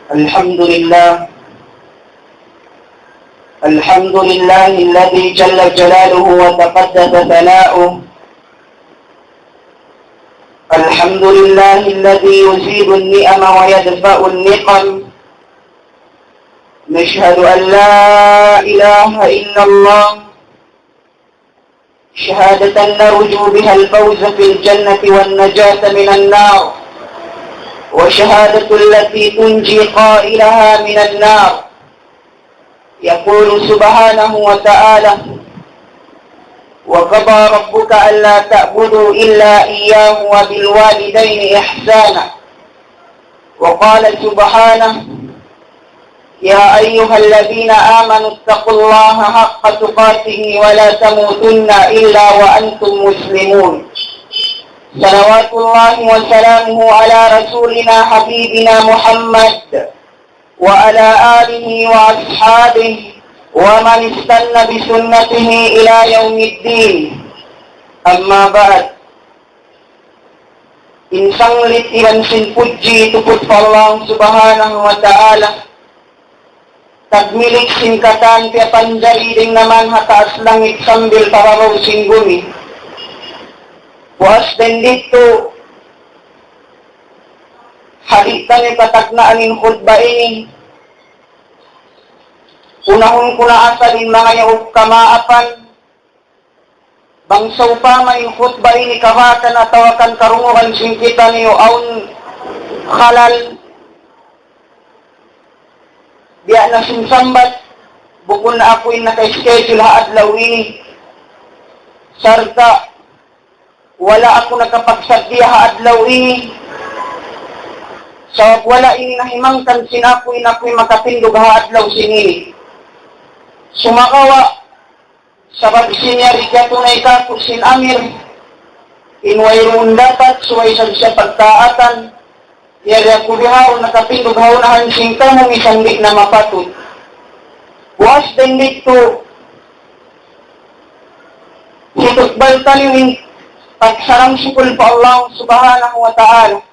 الحمد لله الذي جل جلاله وتقدس ثناؤه. الحمد لله الذي يزيد النعم ويدفع النقم. نشهد أن لا إله إلا الله شهادة نرجو بها الفوز في الجنة والنجاة من النار، وشهادة التي تنجي قائلها من النار. يقول سبحانه وتعالى: وقضى ربك ألا تعبدوا إلا إياه وبالوالدين إحسانا. وقال سبحانه: يا أيها الذين آمنوا اتقوا الله حق تقاته ولا تموتن إلا وأنتم مسلمون. صلوات الله وسلامه على رسولنا حبيبنا محمد وعلى آله وأصحابه ومن استنى بسنته إلى يوم الدين. أما بعد. Insang litiran sin puji tuput Allah subhanahu wa ta'ala. Tagmilik singkatan kaya panjali ding naman hataas langit sambil pararaw sin bumi. Puas din dito, halitan ni patagnaanin khutba ini. Unahon ko na asa din mga yaw kamaapan. Bangsaw pa may khutba ini kahatan at tawakan karunguhan singkita niyo aun halal. Biya na sinsambat, bukod na ako'y naka-schedule haadlaw ini. Sarta, wala ako nakapagsadya haadlaw ini. So, wala ini nahimangkan sinako'y makatindog haadlaw sinini. Sumakawa, sabab sinyari ka tunay ka sin amir, inwayrun dapat, suwaysan siya pagkaatan. Yari ako dihaw, nakapindog haunahan singka mong isang di na mapatod. Was din dito, hitutbal tayo yung pagsarang sukul pa Allah subhanahu wa ta'ala.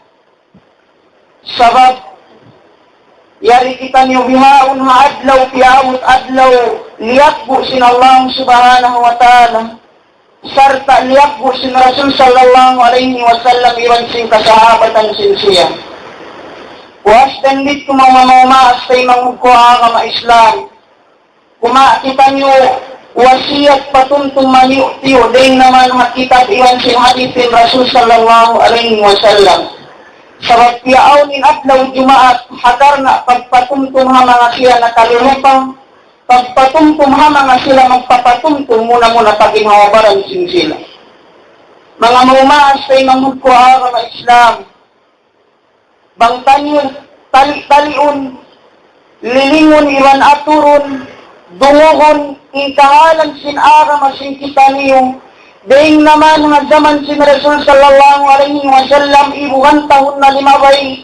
Sabab, yari kita niyo bihaon haadlaw, piawot adlaw, liyakbo sin Allah subhanahu wa ta'ala. Sarta liyakbo sin Rasul sallallahu alaihi wa sallam iwan sin kasahabatan sin siya. Was dan dito mamamaas tayo mangugkuha ka ma-Islam. Kita nyo wasiyat patuntung maniutiyo din naman hakitat iwan sin hadithin Rasul sallallahu alaihi wa sallam. Sabab piyaunin adlaw Jumaat, hakar na pagpatuntung ha mga siya na kalulupang, pagpatuntung ha mga sila magpapatuntung muna paginghawabaran sin sila. Mga maumaas tayo mangugkuha ka ma-Islam. Bangtanyon, tali-taliun, lilingon, iwan aturun, dunguhon, ikahalan sinara masin kita niyo. Ding naman nga zaman sin Rasul sallallahu alaihi wa sallam, ibuhan tahun na limabay,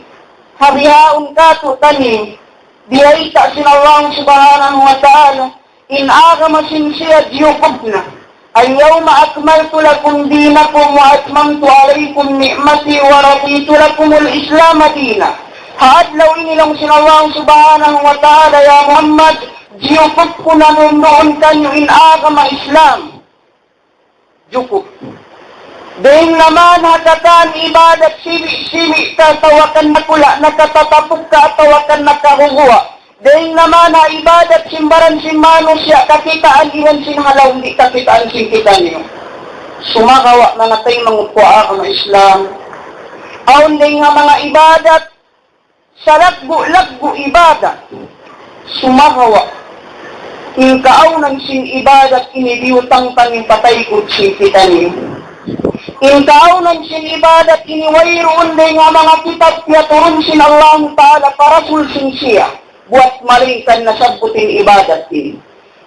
habihaun kato tanim, dihaita sin Allah subhanahu wa ta'ala, inara masin siya diyukubna. اليوم أكملت لكم دينكم وأتممت عليكم نعمتي ورضيت لكم الإسلام دينا. Haadlaw ini lang sin Allah subhanahu wa ta'ala, ya Muhammad, jiyukub ko na noon kanyo inagama Islam. Jukub. Dahil naman hatatan ibadat sibi tawakan na kula, nakatatapog ka tawakan na kahuguwa. Dahil naman na ibadat simbaran simano siya, kakitaan iwan sinhalaw, hindi kakitaan singkita niyo. Sumakawa na natay mangukwa ka ng Islam. Aun din nga mga ibadat, sa laggo ibadat. Sumakawa. Inkaaw ng sin ibadat, inidiutang tanging patay ko singkita niyo. Inkaaw ng sin ibadat, iniwayroon din nga mga kitab, yaturun sin Allah Ta'ala, parasul sin siya. Buat malingkan na sabutin ibadat ini.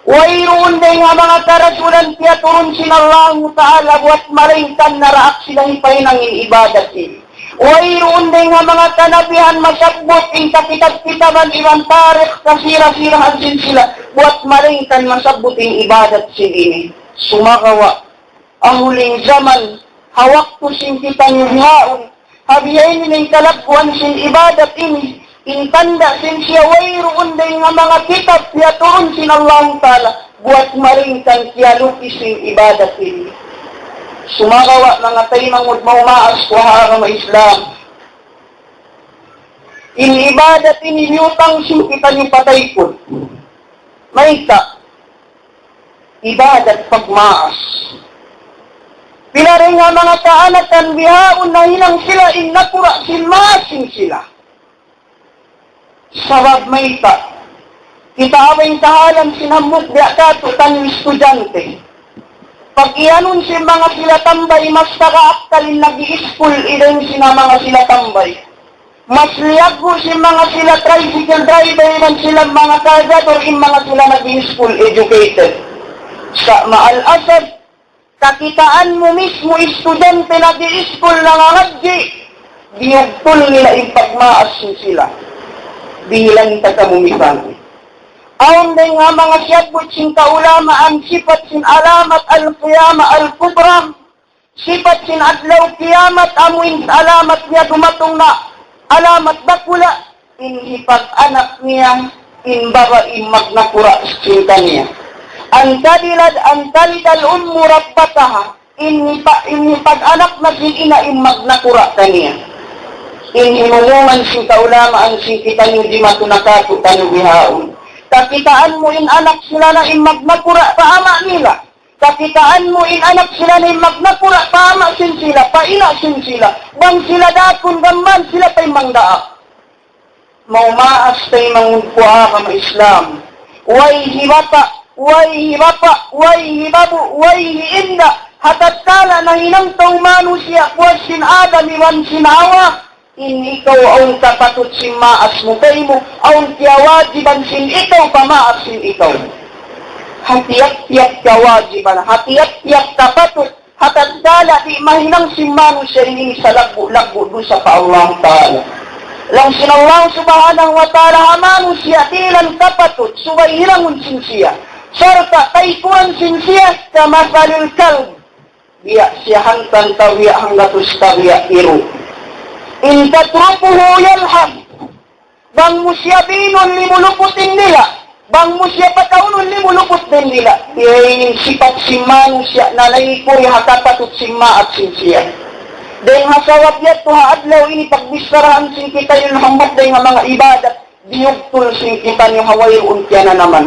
Wayroon din nga mga karasulan kaya turun sin Allah Ta'ala buat malingkan na raak sila hipahinangin ibadat ini. Wayroon din nga mga kanabihan masabot in kakitab-kitaban iwan tarik kasira-sirahan sin sila buat malingkan masabutin ibadat ini. Sumakawa. Ang huling zaman, hawak to sin kita niyo haon. Habiyain ng kalagpuan sin ibadat ini. intanda sin siya wayroon din nga mga kitab siya turon sin Allah Ta'ala buat maringkan siya lukisin ibadat ini. Sumagawa mga taymangod maumaas kuha nga Islam. In ibadat ini yutang sin kita yung patay ko. May ka, ibadat pagmaas. Pila rin nga mga kaanatan bihaon na hinang sila in nakura sin maasin sila. Sabab may ka, kita awing kahalan sinamot biya kato tanong estudyante. Pag iyanon si mga sila tambay, mas nakaaktalin nag-i-school ilan sina mga sila tambay. Mas liyago si mga sila tricycle driver ilan sila mga kagador in mga sila nag-i-school educated. Sa maal-asad, kakitaan mo mismo estudyante nag-i-school na ngangadji, biyugtol nila ipagmaas sila. Bilang tagamumisan. Aon din nga mga siyadbot sin kaulama ang sifat sin alamat al-qiyama al-kubra, sifat sin adlaw kiyamat amuin alamat niya dumatong na alamat bakula, inhipag anak niya inbara imagnakura sin kaniya. Antadilad antalidal ummu rabbataha, inhipag anak na sin ina imagnakura kaniya. Inhinulungan sin kaulama ang sin kita niyo di matunakato tayo bihaon. Kakitaan mo in anak sila na imagnakura paama nila. Kakitaan mo in anak sila na imagnakura paama sin sila, paila sin sila. Bang sila dakon gaman sila tay mangdaa. Maumaas tay mangudkuha ka ma Islam. Way hibata, way hibabu, way hiinda. Hatatkala na hinangtaw manu siya kuwas sin Adam iwan sin Hawa. In ikaw aun kapatut sin maas mo kay mo, aun kiyawajiban sin ikaw pamaas sin ikaw. Hatiyak-tiyak kawajiban, hatiyak-tiyak kapatut, hatatkala di mahinang sin manu siya ini sa lagbo doon sa pa Allah Ta'ala. Lang sin Allah Subhanahu wa Ta'ala hamanu siya tilan kapatut, subay hilangun sin siya. Sarta taikuan sin siya kamasalil kalb. Biya siya hangtan tawiya hanggatus tawiya iru. In tatrupuhu yalham, bang mo siya binon limuluputin nila, bang mo siya pataunon limuluput din nila. Iyayin sipat simanu siya, nalaikoy hakapatut simma at siya. Dahil hasawat yat tuha adlaw ini pagbisarahan sin kita yung hambak dahil nga mga ibadat, biyugtul sin kita yung hawayroon kya na naman.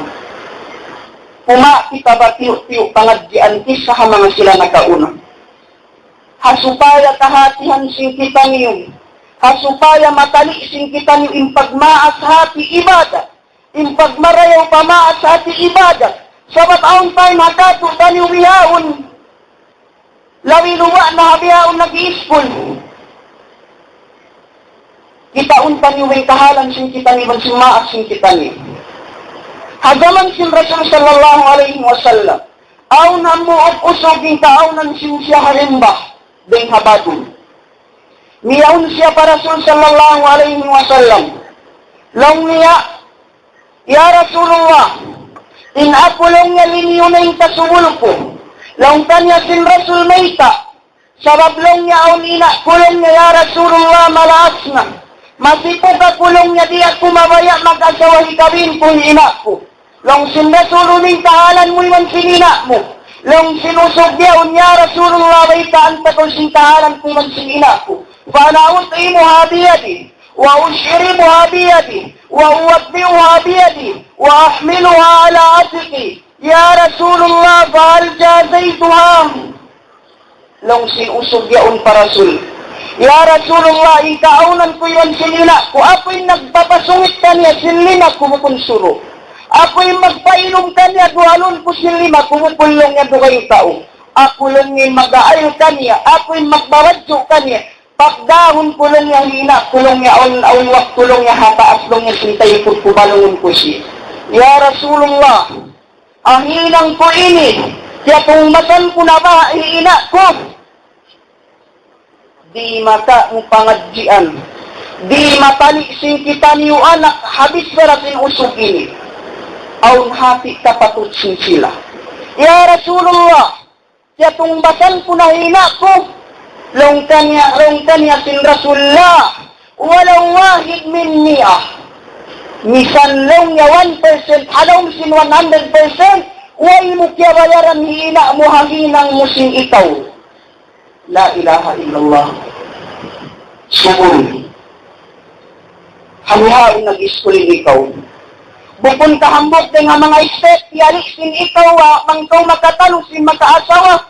Puma kita ba tiyo-tiyo pangadjian isa ha mga sila nakauna. Hasupaya kahatihan sin kita niyo. Hasupaya matalisin kita niyo impagmaas hati ibadat. Impagmarayaw pamaas hati ibadat. Sabat aon tayo makato tayo wihaon. Lawiluwa na habihaon nag-i-school. Kitaon tayo yung kahalan sin kita niyo, magsimaas sin kita niyo. Hagaman sin Rasul sallallahu alaihi wasallam. Aon na mo at usogin kaaunan sin siya halimbah. Deng habadun. Miyaun siya para Rasul sallallahu alaihi wasallam. Long niya, ya Rasulullah, in ako long niya linyo na yung kasubul ko. Long kanya sin Rasul mayta, sabab long niya aun ina, kulong niya ya Rasulullah malaas na. Masipo ka kulong niya di ako mabaya mag-asawa hikabin kung ina ko. Long sin Rasul uning kahalan mo yung sin ina mo. Long sinusog niya, unya Rasulullah mayta ang takol sin kahalan kung man sin ina ko. فأنا أطعمها بيدي وأشربها بيدي وأوضئها بيدي وأحملها على عاتقي يا رسول الله فهل جازيتها لو sinusog yaon pa Rasul. Ya Rasulullah, ikaunan ko yun sinila ko. Ako'y nagpapasungit kanya sinlima kumukunsuro. Ako'y magpainom kanya duhalon ko sinlima kumukulong niya dukay tao. Ako lang yung mag-aayos kanya. Ako'y magbawadyo kanya. Pagdahon kulong niya hina, kulong niya aunwak, kulong niya hataas, kulong niya sintay ko, kubalungon ko siya. Ya Rasulullah, ang hinang ko ini, kaya kung masan ko na ba, hina ko. Di mata mo pangadjian, di matalisin kita niyo anak, habis saratin usog ini. Aun hati kapatutsin sila. Ya Rasulullah, kaya kung masan ko na hina ko, long kanya sin Rasulullah walau wahid min mi'ah Misan long niya 1%, halong sin 100%, way mo kya bayaran hina mo hanginang mo sin ikaw. La ilaha illallah. Sumuli. Hamihain nag-iskulin ikaw. Bukon kahambot din nga mga step, yali sin ikaw, mangkaw makatanong sin makaasawa.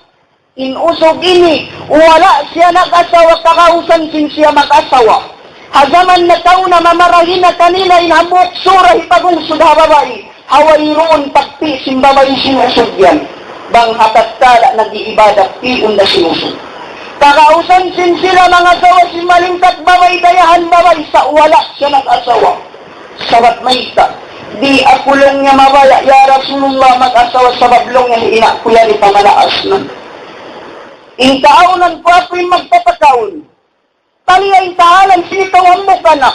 Inusog ini, wala siya nag-asawa, kakausan sin siya mag-asawa. Hagaman na tao na mamarahin na kanila, inhambot, sura, hipagong sudha babae. Haway roon, pagpi, sin babae sinusog yan. Bang hatatkala, nag-iibada, piun na sinusog. Kakausan sin sila mga asawa, sin malingkat babae, dayahan babae, sa wala siya nag-asawa. Sabat may ka. Di ako lang niya mabaya, ya Rasulullah, mag-asawa sa bablong niya, ina ko yan ipamalaas na. Ingkaunan ko ako'y magpapakaon. Taliyay tahalan, sinitawan mo ka na.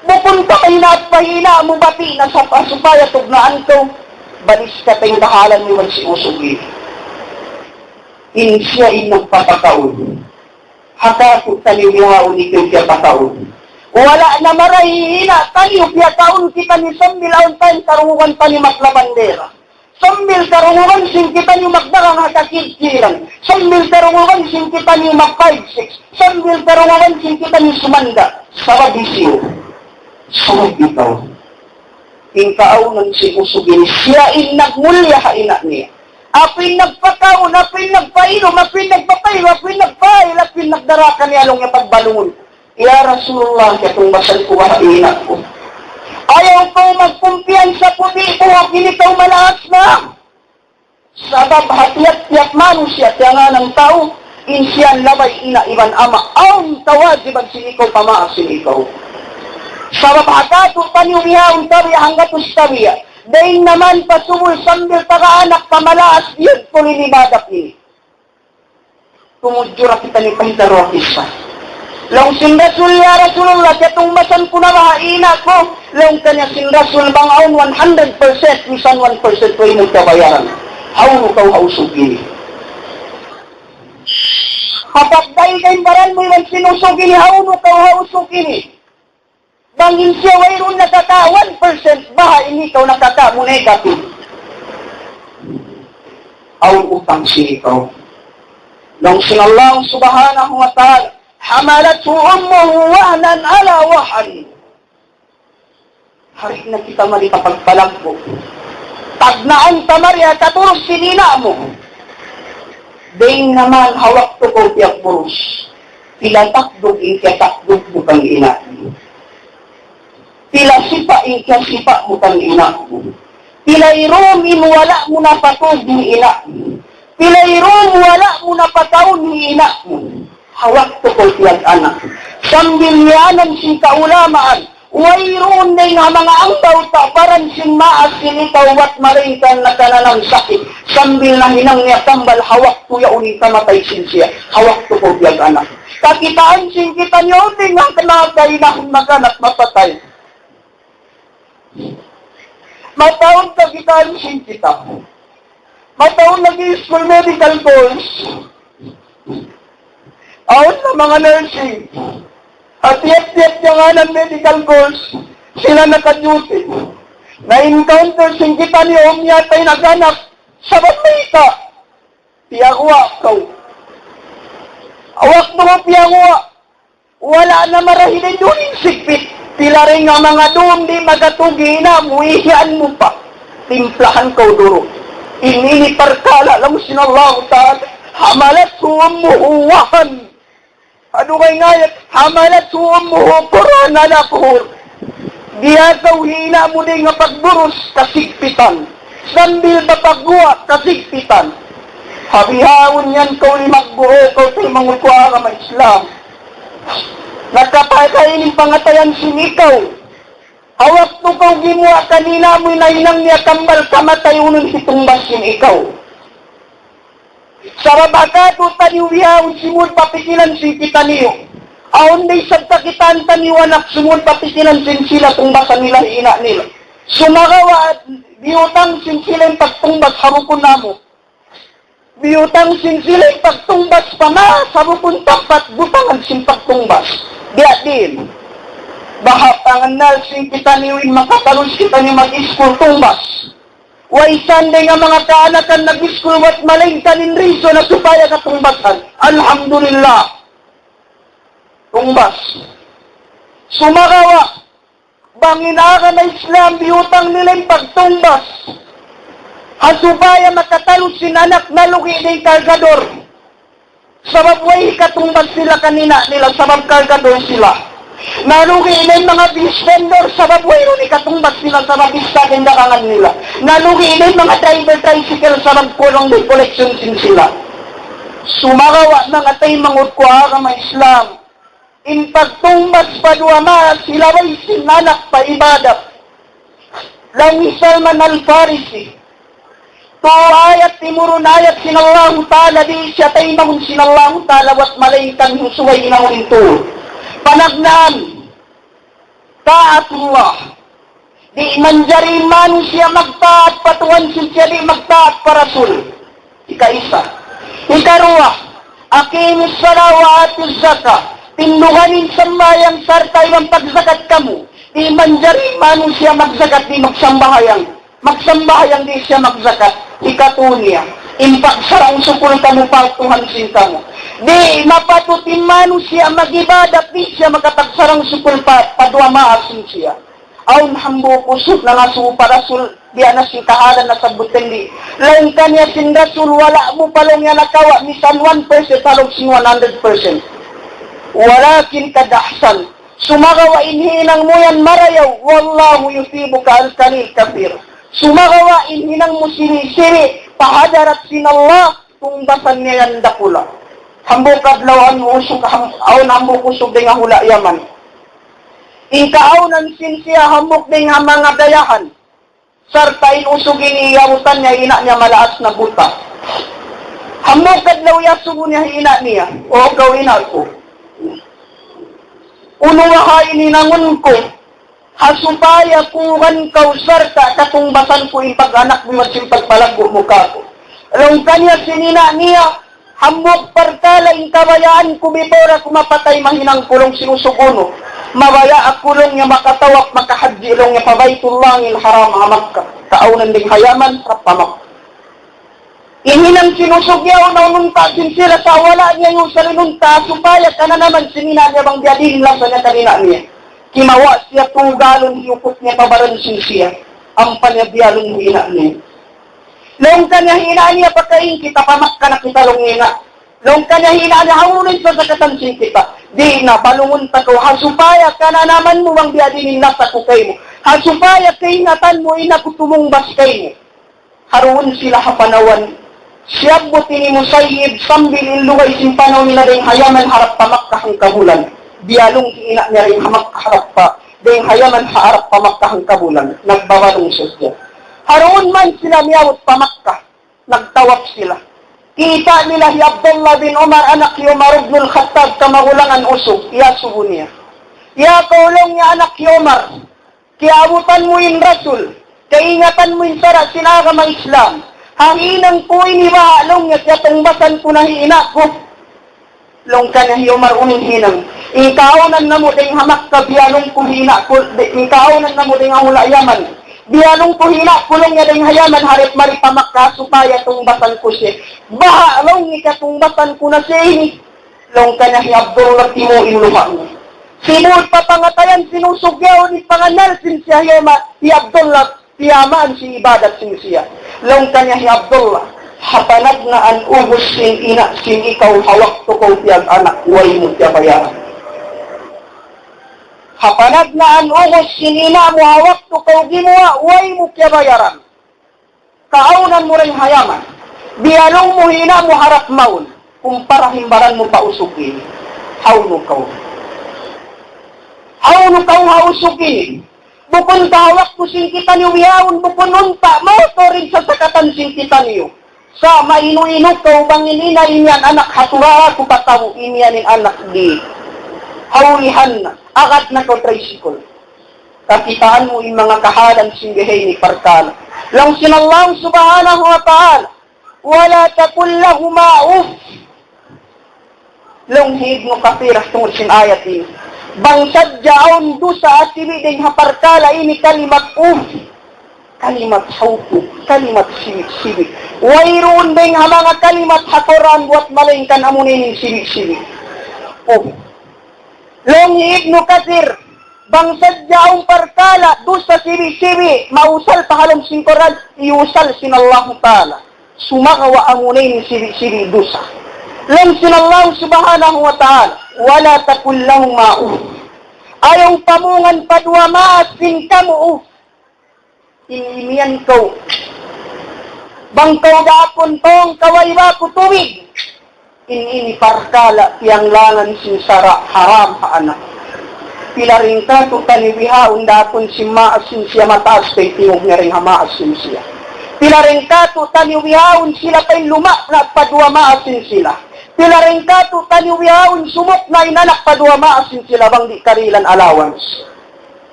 Bukon ka pahina at pahina, mo bati na sa pasupaya, tugnaan ko. Balis ka tayong tahalan mo man si Usugi. Siya nagpapakaon. Haka ko taliwihaon ni kaya pakaon. Wala na marahihina, tayo kaya taon kita ni Sambilaon tayong karungan pa ni Maklabandera. Sambil karungan sing kita ni Magdarang hakakirkiran. Sambil karungan sing kita ni Mag-5-6. Sambil karungan sing kita ni Sumanda. Sababisiyo. Sunod ikaw. Ingkaunan si Usugin. Siya nagmulya haina niya. Apo'y nagpakaon, apo'y nagpainom, apo'y nagpapailo, apo'y nagpail, apo'y nagdarakan niya along niya pagbalungon. Ya Rasulullah, katong basal ko haina ko. Ayaw ko magkumpiyansa po di ko, ginitaw malakas na. Sabab hatiat-tiat manusia, tiyangan ng tao, insyan labay ina iban ama, ang tawajibag sinikaw, pamaas sinikaw. Sabab hakato panyumihaon tabi hanggat ustawiya, dahil naman pasumul sambil tagaanak pamalaas, yun po linibadak ni. Tumudjura kita ni Pahitaro Akisa. Long sin Rasul ya Rasulullah, katong masan ko na mahaina ko. Long kanya sin Rasul bangaon 100%, misan 1% ko yung kabayaran. Hawno kaw hausugini. Kapag dahil kayong baran mo yung sinusugini, hawno kaw hausugini. Bangin siya wayroon nakaka 1%, baha ini kaw nakaka mo negative. Aw utang si ikaw. Long sin Allah subhanahu wa ta'ala, hamalathu ummuhu wahnan ala wahan. Hari na kita malipapagpalagpo. Tagnaan tamarya katuros sinina mo. Ding naman hawak to ko tiyak puros. Pila takdog inka takdog bukang ina. Pila sipa inka sipa bukang ina. Pila irumin wala mo na patog ni ina. Pila irum wala mo na pataon ni ina. Hawak to ko tiyak anak. Sambilyanan si kaulamaan. Wayroon na nga mga angkaw taparan sin maas sinitaw wat maringkan na kananang sakit. Sambil na hinang niya tambal hawak to yaon kamatay sin siya. Hawak to ko tiyak anak. Kakitaan sin kita niyo din ang kanatay na maganak mapatay. Mataon kakitaan sin kita. Mataon nag-i-school medical course. Aon na mga nursing. At tiyat-tiyat niya nga ng medical course, sila naka-duty. Na-encounter sing kita ni Omyatay naganak, sabat may ka. Piyagwa kaw. Awak mga piyagwa. Wala na marahilin doon yung sigpit. Pila rin nga mga doon di magatugi na, muihian mo pa. Timplahan kaw duro. Ininiparkala lang sinallahu ta'ala. Hamalat huwam muhuwahan. Ano kay ngayat? Hamalat huwam muhukuran alakuhur. Diya kaw hina mo din nga pagburos kasigpitan. Sambil mapagguwa kasigpitan. Habihawon yan kaw ni magbuho kaw tayo mangulkuha ka Islam. Nakapakainin pangatayan sinikaw. Hawak to kaw gimuha kanina mo'y nahinang niya kambal kamatayunan si tumbasin ikaw. Sa rabagato taniwiyawon simul papikilan si kita niyo. Aon day sabtakitan taniwanak simul papikilan sin sila tumbasan nila ina nila. Sumagawa at biyutang sin sila yung pagtumbas harupon namo. Biyutang sin sila yung pagtumbas pa na harupon tapat butangan sin pagtumbas. Diya din. Baha panganal sing kita niwin makatalus kita ni mag-school tumbas. Way Sunday nga mga kaanakan nag-school wat maling kanin riso na supaya katumbasan. Alhamdulillah. Tumbas. Sumagawa. Banginaga na Islam, biutang nila yung pagtumbas. Hasubaya makatalus sinanak na lugi ng kargador. Sabab way katumbas sila kanina nila, sabab kargador sila. Nalugi na yung mga beach vendor, sabab way ron ikatumbas sila sa mga beach dakangan nila. Nalugi na yung mga driver tricycle, sabab kulong may collection sin sila. Sumagawa mga tayo mangut ko ang Islam. In pagtumbas paduama, sila way sinanak pa ibadat. Lang Salman al-Farisi. To ayat timurun ayat sinallahu ta'ala di siya tayo mahun sinallahu ta'ala wat malaykan husuway inawin to. Panagnaan, taatullah. Di manjari manusia magtaat patuan siya di magtaat para rasul. Ika-isa. Ika-ruwa, akimis salawa atis zaka. Tinduhanin sambayang sarta ibang pagzakat kamu. Di manjari manusia magzakat di magsambahayang. Magsambahayang di siya magzakat. Ikatunya, impak sarang sukul kamu paltuhan sin kamu. Di mapatutin manusia magibadat di siya makapagsarang sukul padua maasin siya. Aun hambo kusut na nasu parasul di anas si kahalan na sabutin di. Lain kanya sin rasul wala mo palong yan nakawa misan 1% talog sin 100%. Walakin kadahsan sumagawa inhinang mo yan marayaw wallahu yusibu ka al-kanil kafir. Sumagawa inhinang mo siri-siri pahadarat sinallah tumbasan niya yan dakula. Hambo kadlawan mo usok aun hambo usok di nga hula yaman. Inkaaw ng siya hamok di nga mga dayahan. Sartain usok iniyawutan niya ina niya malaas na buta. Hamok kadlaw yasugo niya ina niya. O gawin ako. Unuwahay ninangon ko. Hasupaya kuhan kausar ka katungbasan ko ipag-anak mo at pagpalago mo ka ko. Along kanya sinina niya, hambok partala in kabayaan kumibora kumapatay mahinang kulong sinusuguno. Mabaya at kulong niya makatawak makahadji ilong niya pabaytullangil haram hamak ka. Kaaunan ding hayaman rapamak. Ihinang sinusugyaw na ununta sinsira sa wala niya yung sarinunta supaya ka na naman sinina niya bang diadin lang sa niya kanina niya. Kimawa siya tugalon hiyukot niya pabaransin siya. Ang panyabyalong hina niya. Long kanya hina niya pagkain kita pamak ka na kita long hina. Long kanya hina niya hawulin sa sakatansin kita. Di na balungon ta ko. Hasupaya ka na naman mo bang diadinin nasa kukay mo. Hasupaya kaingatan mo inakutumong baskay mo. Haruun sila hapanawan. Siyabot ini musayyib sambil luway simpanaw nila rin hayaman harap pamak kahang kabulan. Bialong ina niya rin hamak kaharap pa. Dahil hayaman haarap pamakkahang kabulan. Nagbawarong siya. Haroon man sila miyawot pamakka. Nagtawap sila. Kita nila si Abdullah bin Umar anak ni Umar ibn al-Khattab kamagulangan usog. Iyasubo niya. Iya kaulong niya anak ni Umar. Kiabutan mo yung rasul. Kaingatan mo yung sara sinaga mga Islam. Hanginang ko iniwaalong niya kaya tungbasan ko na hiina ko. Long ka na Umar uning hinang. Ikaunan na mo ding hamak ka bialong kuhina ko. Ikaunan na mo ding hula yaman. Bialong kuhina kulong niya ding hayaman harip maripamak ka supaya tungbasan ko siya. Baha long ika tungbasan ko na siya ini. Long ka na Abdullah timo inuha mo. Sinul papangatayan sinusugyaw ni panganal sin siya si Abdullah tiyamaan si ibadat sin siya. Long ka niya Abdullah. Hapanag na an ubos sin ina sin ikaw hawak to ko tiyag anak way mo tiya bayaran. Hapanag na an ubos sin ina mo hawak to ko gimuwa way mo tiya bayaran. Kaaunan mo rin hayaman. Bialong mo hina mo harap maun. Kumpara himbaran mo pausukin. Hauno kaw. Hauno kaw hausukin. Bukon kahawak ko sin kita niyo biyawon. Bukon unta mo to rin sa sakatan sin kita niyo. Sa mainu-inu ko bangilina inyan anak hatura ko pataw inyanin anak di haulihan na agad na ko tricycle kapitaan mo yung mga kahalan singgahay ni Parkala lang sinallahu subhanahu wa ta'ala wala takul lahuma uff long hig no kapiras tungod sin ayat ini Bangsad jaon dusa at sibiding haparkala ini kalimat kalimat hauku, kalimat sibik. Wayroon ding mga kalimat hakoran buat malingkan amunin sibik-sibik. Long Ibnu Katsir, bangsad jaong parkala, dusta sibi-sibi, mausal pahalong singkoran, iusal sinallahu ta'ala. Sumakawa amunin sibi-sibi dusa. Long sinallahu subhanahu wa ta'ala, wala takul lahum ma'uf. Ayong pamungan padua maasin kamuuf. Inimian ko. Bangkaw dapon tong kawaywa ko tuwig. Ini parkala yang langan sinsara haram ha anak. Pilaring ka to kanibiha undapon si maasin siya mataas kay tiyong nga rin hamaasin siya. Pilaring ka to kanibihaon sila kay luma na padua maasin sila. Pilaring ka to kanibihaon sumot na inanak padua maasin sila bang di karilan allowance.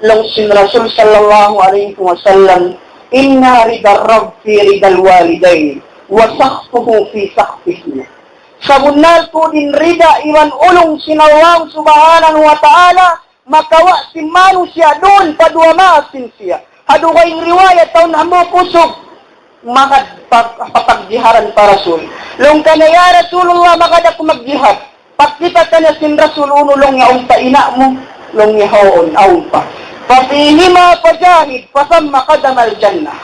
Long sin Rasul sallallahu alaihi wasallam, inna ridar rabb fi ridal walidain wa sakhtuhu fi sakhtihi. Sa bunal po din rida iwan ulong sinawang subhanahu wa ta'ala, makawa si manu siya doon, padua maasin siya. Hadukay riwayat taon hamo pusog, makapagjiharan para Rasul. Long ka na ya Rasulullah, makada ko magjihad. Pagkita ka na sin Rasul, unulong ya umpa ina mo, long ya haon, aumpa. Papihima pajahid, pasamma kadamal jannah.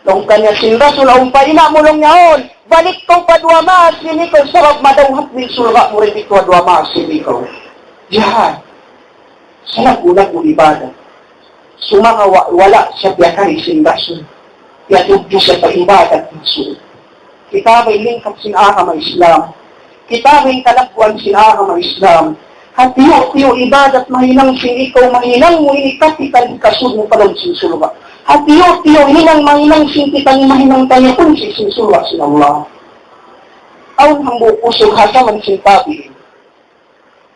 Long kanya sin Rasul, umpa ina mo long yaon, balik kau padua maasin ikaw, sarap madawhat min surga mo rin ikaw padua maasin ikaw. Jihad. Sana kulang mo ibadah. Sumanga wala siya biyakari sin Rasul. Yatubyo siya pa ibadat ng Rasul. Kita may lingkap sin aham ang Islam. Kita may kalakwan sin aham ang Islam. Hatiyo ibadat mahinang sin ikaw, mahinang mo inikatikan kasud mo palong sin surga. Hatiyo hinang mahinang sin kitang mahinang tayo kung sin surga sin Allah. Aun hambo usog hasaman sin tabi.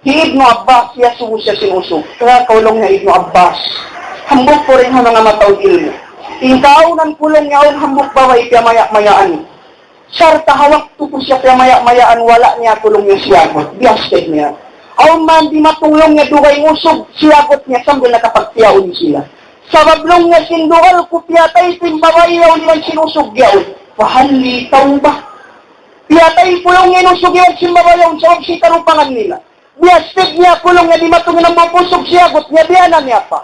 Si Ibnu Abbas, siya siya sinusog. Kaya kaulong na Ibnu Abbas. Hambok po rin mga matawag ilmo. Ingkaunan pulong niya ang hambok baway kaya maya-mayaan. Sarta hawak tupo siya kaya maya-mayaan, wala niya tulong niya siyagot. Biyasted niya. Aun man di matulong niya dugay usog, siyagot niya sambil nakapagtiyaon sila. Sa bablong niya sindual, kupyatay timbabayaw niyan sinusog yaon. Pahali tauba. Piyatay pulong niya nusog yaon simbabayaw sa obsitarupangan nila. Biyastig niya kulong niya di matungin ang mga pusog siyagot niya, biyanan niya pa.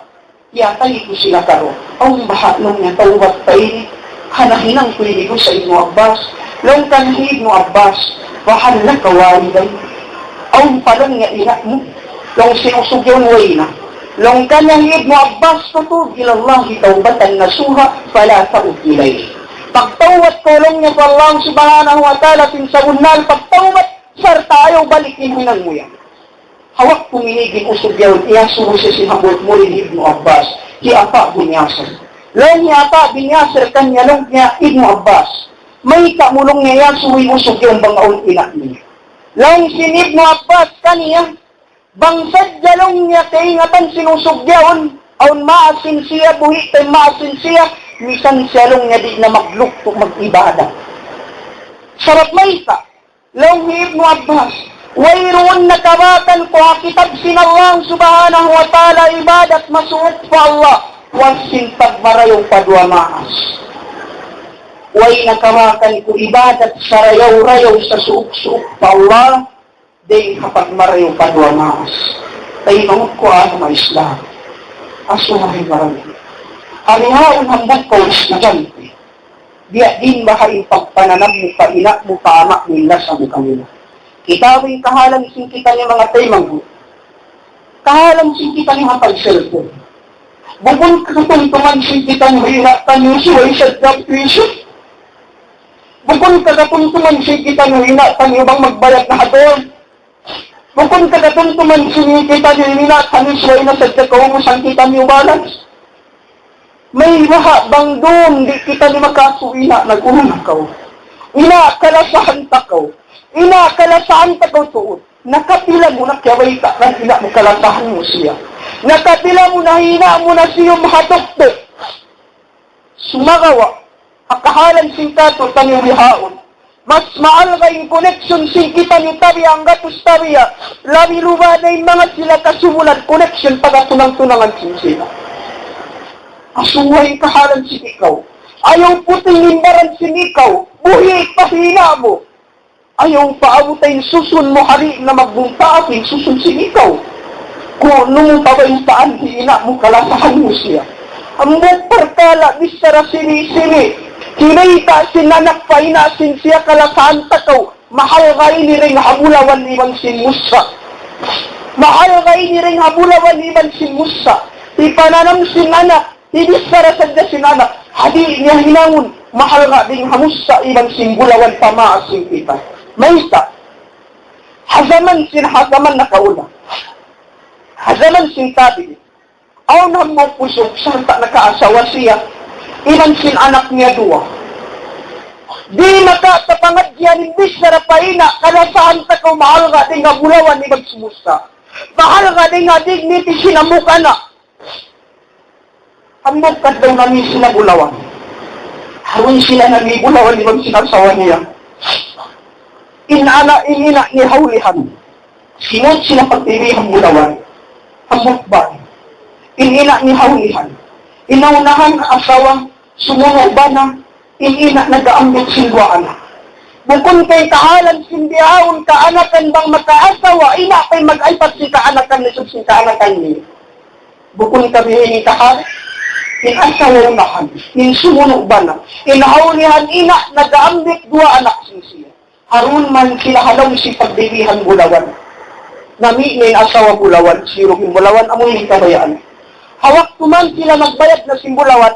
Yatay ko sila karo. Ang bahalong niya tawat tayo. Hanahinang kulinig ko sa Ibnu Abbas. Long kanhi Ibnu Abbas. Bahal na kawaliday. Ang palong niya inak mo. Long sinusog yung way na. Long kanyang Ibnu Abbas tutug ilallahi tawbatan nasuha pala taugilay. Pagtawat kulong niya sa Allah subhanahu wa ta'ala sinsabunan pagtawat sarta ayaw balikin hinang mo yan. Hawak puminigin usog yawon, iyasuho siya sinabot mo rin Ibnu Abbas, hiapa binyasir. Long hiapa binyasir kanya long niya Ibnu Abbas, may kamulong niya yasuho'y usog yawon bang aun inak niya. Long sin Ibnu Abbas kaniya, bangsad jalong niya kaingatan sinusog yawon, aun maasin siya, buhit ay maasin siya, misan siya long niya di na maglukto mag-ibada. Sarap may ita, long Ibnu Abbas, wayroon na kabatan ko kitab sinallang subhanahu wa ta'ala ibadat masuot pa Allah wasin pagmarayong padua maas. Way na kabatan ko ibadat sa rayaw-rayaw sa suok-suok pa Allah din kapag marayong padua maas. Tayo mangot ko ano mga Islam. Aso na rin marami. Halihaon hambog ko estudyante. Diya din baka ipagpananam mo pa inak mo tama nila sa mukha nila. Kitawin kahalang sin kita niya mga taymang. Kahalang sin kita niya mga pag-cellphone. Bukon kakatuntuman sin kita niya hinatan niyo suway sa job-vision. Bukon kakatuntuman sin kita niya hinatan niyo bang magbayad na hadon. Bukon kakatuntuman sin kita niya hinatan niyo suway na sa kakawusan kita niyo balance. May maha bang doon di kita niya makasuina nag-unang kaw. Ina kalasahan takaw. Ina kalasahan takaw tuod. Nakapila mo na kiyaway ka ng ina mo kalasahan mo siya. Nakapila mo na hina mo na siya mahatokto. Sumagawa. Akahalan singkato tanyong lihaon. Mas maalga yung connection sin kita ni tabiya ang gatos tabiya. Labi luba na yung mga sila kasumulan connection pagatunang-tunangan sin sila. Asuhay kahalan sin ikaw. Ayaw puting limbaran sin ikaw. Buhi pahina mo. Ayaw paabutin susun mo hari na magbunta aking susun sin ikaw. Kung nung pabayutaan hiina mo kalasahan mo siya. Ang perkala bisara sini-sini. Kinita sinanak pa inasin siya kalasaan takaw. Mahal ka ini ring habulawan ibang sin Musa. Mahal ka ini ring habulawan ibang sin Musa. Ipananam sinanak. Hindi sara sadya sinanak. Hadi niya hinangon. Mahal ka ding hamusa ibang sin bulawan pamaasin kita. Mayta. Hazaman sin hazaman nakaula. Hazaman sin tabi. Aw na mo pusok sarta nakaasawa siya. Ilan sin anak niya dua. Di makatapangadyan imbis na rapaina kalasaan ta ko mahal ka din nga bulawan ni magsumusta. Mahal ka din nga dignity sinamuka na. Hamog ka daw namin sila bulawan. Harun sila namin bulawan ni magsinasawa niya. Inana ni haulihan. Sinod sila pagpilihang bulawan. Hamog ba? Inina ni haulihan. Inaunahan ang asawang sumunod ba na inina nag-aambit silwa anak. Bukon kay kahalan sindihaon kaanakan bang makaasawa, ina kay mag-aypat si kaanakan ni si kaanakan ni. Bukon kami ni kahalan, inasawa unahan, in sumunod ba na. Inahaulihan ina nag-aambit dua anak siya. Harun man sila halaw si pagbibihan bulawan. Nami may asawa bulawan, sirugin bulawan, amoy kabayaan. Hawak tuman sila magbayad na simbulawan.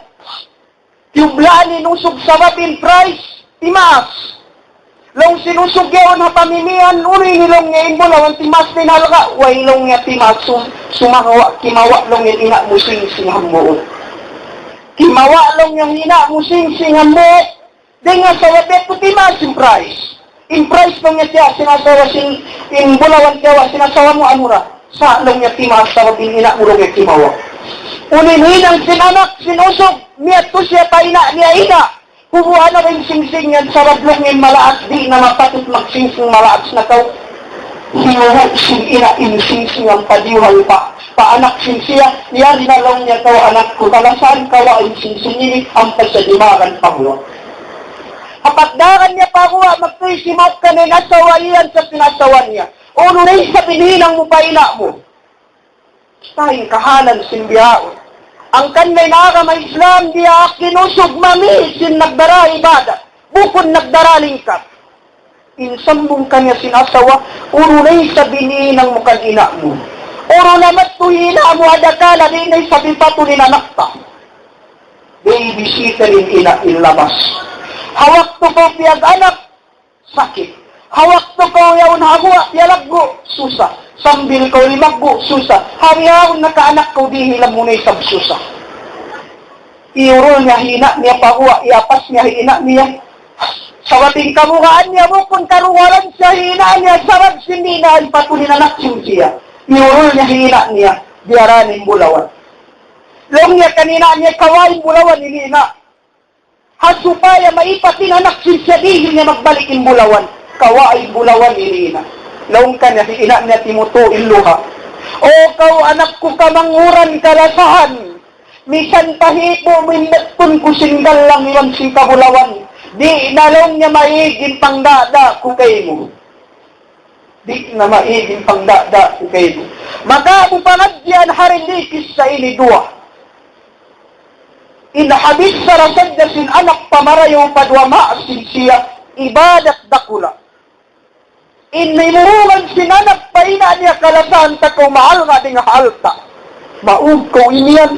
Tublaan inusog sa mabin price, timas. Long sinusog yaon ha pamimihan, uri nilong niya imbulawan, timas din halga. Way long niya timas, sumakawa, kimawa long niya ina mo sing-singham mo. Kimawa long niya ina mo sing-singham mo. Di nga sa wabet ko timas yung price. In price long niya siya, sinasawa sing, imbulawan siya, sinasawa mo anura. Sa long niya timas, sa wabin ina mo long niya kimawa. Uninhinang sinanak, sinusog, niyat ko siya paina niya ina. Kubuha na rin sing-sing yan sa rablong yung malaat, di na mapatid mag-sing-sing malaat na kaw. Sinuhot sing ina, in-sing-sing ang padiwal pa. Paanak sing siya, niyari na lang niya kaw anak ko, talasaan kawa ang sing-sing ini, ang pasadimaran pahuwa. Kapagdaran niya pahuwa, magtuisimat ka na nasawa iyan sa pinasawa niya. Uno na sa pinilang mo paina mo. Tayong kahalan simbiyaon. Ang kanlay nakakama Islam, diya kinusog mami, sin nagdara ibada. Bukod nagdara lingkat. Insambong kanya sinasawa, urunay sa bininang mukan ina mo. Uro namat tuhina mo adakala, dinay sa bipato ni nanakta. Babysitter in ina ilabas. Hawak to ko piyag anak, sakit. Hawak to ko yaon hagwa, yalaggo, susa. Sambil ko limaggo, susa. Hariyaon nakaanak ko di hilam munay sab susa. Iurol niya hina niya pahuwa, iapas niya hina niya. Sa wating kamukaan niya mo, kung karuwalan siya hina niya, sarap sindina, ipatunin anak siya. Iurol niya hina niya, diaranin bulawan. Long niya kanina niya kawain bulawan inina. Hasupaya maipatin anak siya, di niya magbalikin bulawan. Kawain bulawan inina. Laong ka niya, ina niya Timoto iluha. O kau anak ko kamanguran kalasahan. Misan tahipo mindatun ko singgal lang ilang si kabulawan. Di na laong niya maiging pangdada ko kay mo. Di na maiging pangdada ko kay mo. Maka mo pangadyan harinlikis sa ini dua. Inahabis sa rasad na sin anak pamarayo padwa maasin siya. Ibadat dakula. Inimurugan sinanak pa ina niya kalasan ta ko mahal nga di nga halta. Maug ko iniyan.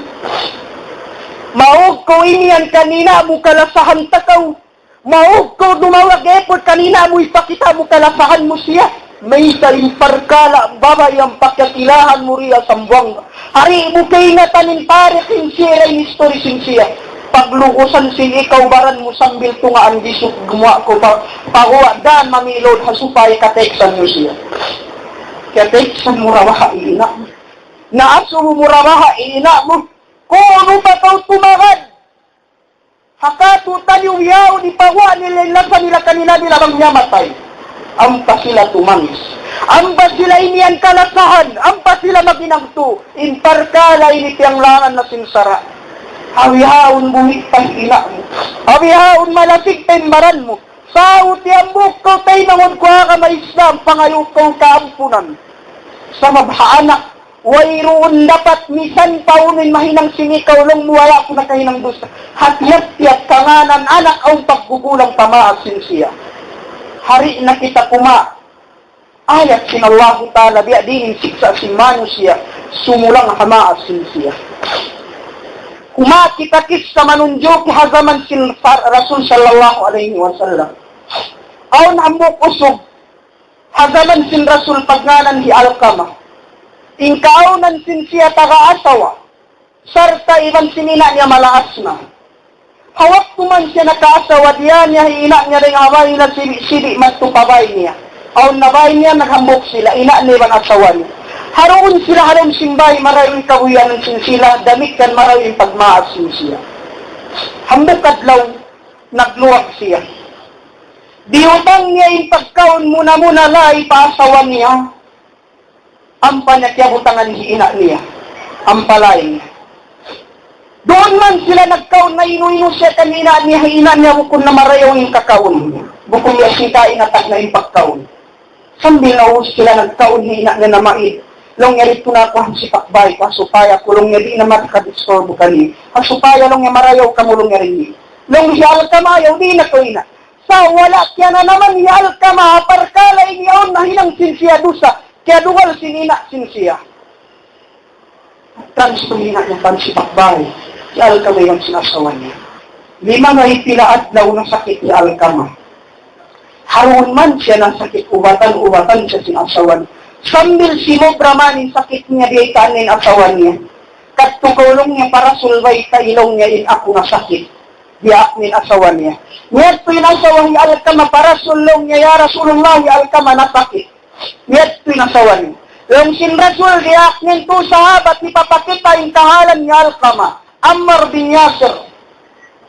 Maug ko iniyan kanina mo kalasahan ta ko. Maug ko dumawag epod kanina mo ipakita mo kalasahan mo siya. May talimparkala babay ang pakyatilahan mo riya sa buwang. Ari mo kay nga tanin pare sincere in history sincere. Paglukusan sin ikaw baran mo sambil tunga ang gisok gumawa ko pahuwa daan mamilod hasupay kateksan mo siya. Kateksan mo rawaha ina mo. Naaso mo rawaha ina mo. Kung ano pa kau tumagad. Hakatu taliw yaw ni pawa nila ilasan nila kanina nila bang yamatay. Ampa sila tumangis. Ampa sila inian kalasahan. Ampa sila maginagto. Imparkala ini tiyang langan na sinsara. Hawihaon buhit pang ina mo. Hawihaon malasig maran mo. Sao tiyambuk ko tayo nangod ko ka maislam pangayok kong kaampunan. Sa mabhaanak, wayroon dapat misan paunin mahinang sinikaw long wala ko na kahinang gusto. Hatiyat-tiyat kanganan anak ang paggugulang tamaasin siya. Hari na kita kuma. Ayat sinallahu ta'ala biya dinin siksa si manusia. Sumulang hamaasin siya. Kuma kita kis sa manunjo kihazaman sin Rasul sallallahu alaihi wasallam. Aun amok usog. Hazaman sin Rasul pagnganan hi Alqama. Ingkaunan sin siya taga-asawa. Sarta iban sinina niya malaas na. Hawak tuman siya nakaasawa diya niya, ina niya rin away na sili matupabay niya. Aun nabay niya, naghambok sila, ina niya ibang asawa niya. Haroon sila halong simbay, maraming kabuyan sin sila, damit kan maraming pagmaas sin siya. Hambok adlaw, nagluwag siya. Diutang niya yung pagkaon muna-muna la, ipaasawa niya. Ang panyakiyabutangan si ina niya. Ang palay niya. Doon man sila nagkaon na inu-inu siya kanina niya, ina niya bukong na marayaw yung kakaon niya. Bukong niya sikain atag na yung pagkaon. Sambil na sila nagkaon, ina niya na maid. Long yarit ko na ako ang sipakbay, pasupaya ko, long yari na matikadistorbo ka niya. Pasupaya long yung marayaw ka mo, long yari niya. Long hiyal ka mayaw, di na ko ina. Sa wala kaya na naman hiyal ka maaparkala inyaon na hinang sinsiya dusa. Kaya duwal sinina sinsiya. Transtumina niya pansipakbay. Si Alkama yung sinasawa niya. 5 nga ipinaadlaw na sakit ni Alkama. Haroon man siya ng sakit, ubatan siya sinasawa niya. Sambil sinobra man yung sakit niya, di ay kanin asawa niya. Kattukulong niya para sulway kailong niya in ako na sakit. Di aknin asawa niya. Niyat po yung asawa ni Alkama para sulong niya, ya Rasulullah, ya Alkama na sakit. Niyat po yung asawa niya. Yung sin Rasul, di aknin to sahabat, ipapakita yung kahalan ni Alkama. Ammar bin Yasir,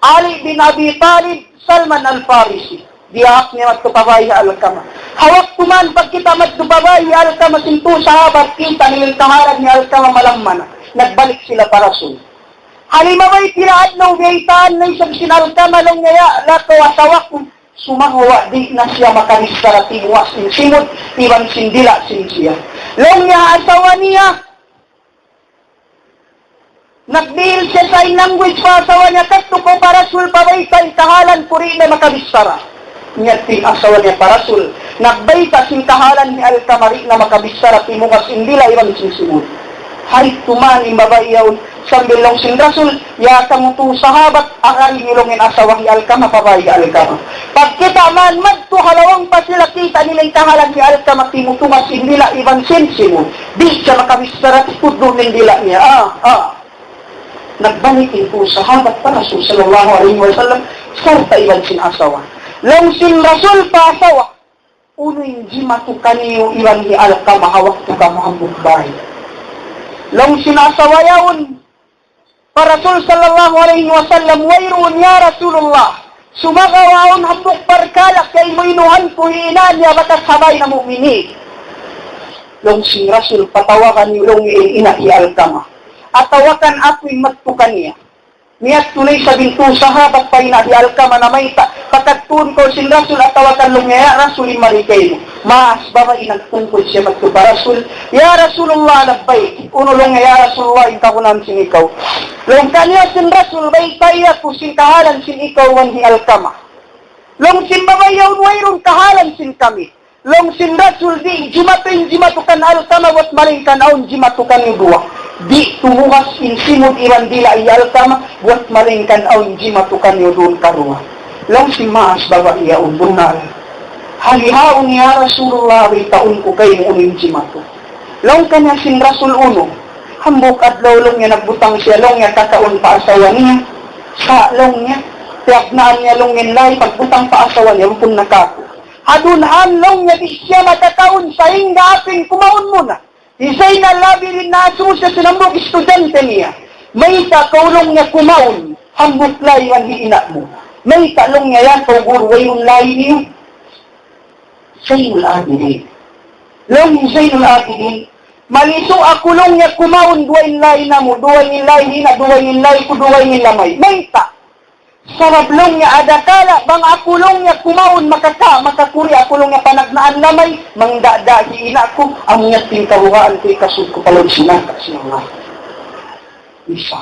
Ali bin Abi Talib, Salman al-Farisi. Diyak niya matupabay Alkama. Hawak tuman pag kita matupabay Alkama, sinto sahabat kita nilang kahalan ni Alkama malamman. Nagbalik sila para Rasul. Halimaway tinaad ng gaytaan na isang sinalkama lang ngaya, lakawasawak sumahawa di na siya makanisara timuas sin simod, ibang sindila sin siya. Long niya asawa niya, nagdihil siya sa language pa asawa niya, kato ko parasul pabayta kahalan puri na makabisara. Nyating asawa niya parasul, nagbayta sin kahalan ni Alkamari na makabisara timukas indila ibang sin simod. Harit tuman imbabayaw sambil long sin Rasul, ya kamutu sahabat akal nilongin asawa ni Alkama pabayi Alkama. Pag kita man madto halawang pa sila kita nila kahalan ni Alkama timutumas indila ibang sin simod. Di siya makabisara tudlo nindila niya. Nagbalik ito sahabat pa Rasul sallallahu alaihi wasallam sarta iban sin asawa. Long sin Rasul pa asawa, uno yung jimatukan niyo iban ni Alkama hawak to ka mahambuk bahay. Long sinasawayaon pa Rasul sallallahu alaihi wasallam, wayroon ya Rasulullah, sumagawaon hambuk parkalak kay moinuhan ko hiinan niya batas sabay na mu'mini. Long sin Rasul patawakan niyo long ina ni Alkama. Atawakan ako'y magtukan niya. Niyat tunay sa bintu sahabat pa ina di Alkama na may pagkatun ko sin Rasul atawakan lumaya Rasul imarikay mo. Maas babay nagtungkol siya magtupa Rasul. Ya Rasulullah nabbay. Uno long ya Rasulullah yung kakunan sin ikaw. Long kanya sin Rasul bay tayo ko sin kahalan sin ikaw wan di Alkama. Long sin babayaw wayron kahalan sin kami. Long sin Rasul di jimatukan Alkama wat malingkan aun jimatukan yung dua. Di tumukas insimod iran dila iyalkama buat malingkan aw inji matukan yo doon karuwa. Lang si maas bawa iya unbunal. Halihaon ya Rasulullah ay taon ko kay mo inji matu. Lang kanya sin Rasul uno. Hambok adlaw long niya nagbutang siya long niya kakaon pa asawa niya. Sa long niya tiyagnaan niya long nilay pagbutang pa asawa niya pun nakako. Hadunhan long niya di siya makakaon sa hinga aping kumaon muna. Isay na labi rin naso sa sinambok estudyante niya. May kakulong niya kumaon. hambut lahi ang hiina mo. May talong niya yan, pagurway yung lahi niyo. Zainul Abidin. Long Zainul Abidin. Maliso akulong niya kumaon duwain lahi na mo, duwain lahi na, duwain lahi ko, duwain lamay. May ta. Sarablong niya adakala, bang akulong niya kumaon makakuri, akulong niya panagnaan lamay, mangdada hiina ko, ang niya tingkaruhaan ko, ikasud ko palong sinaka siya Allah. Isa.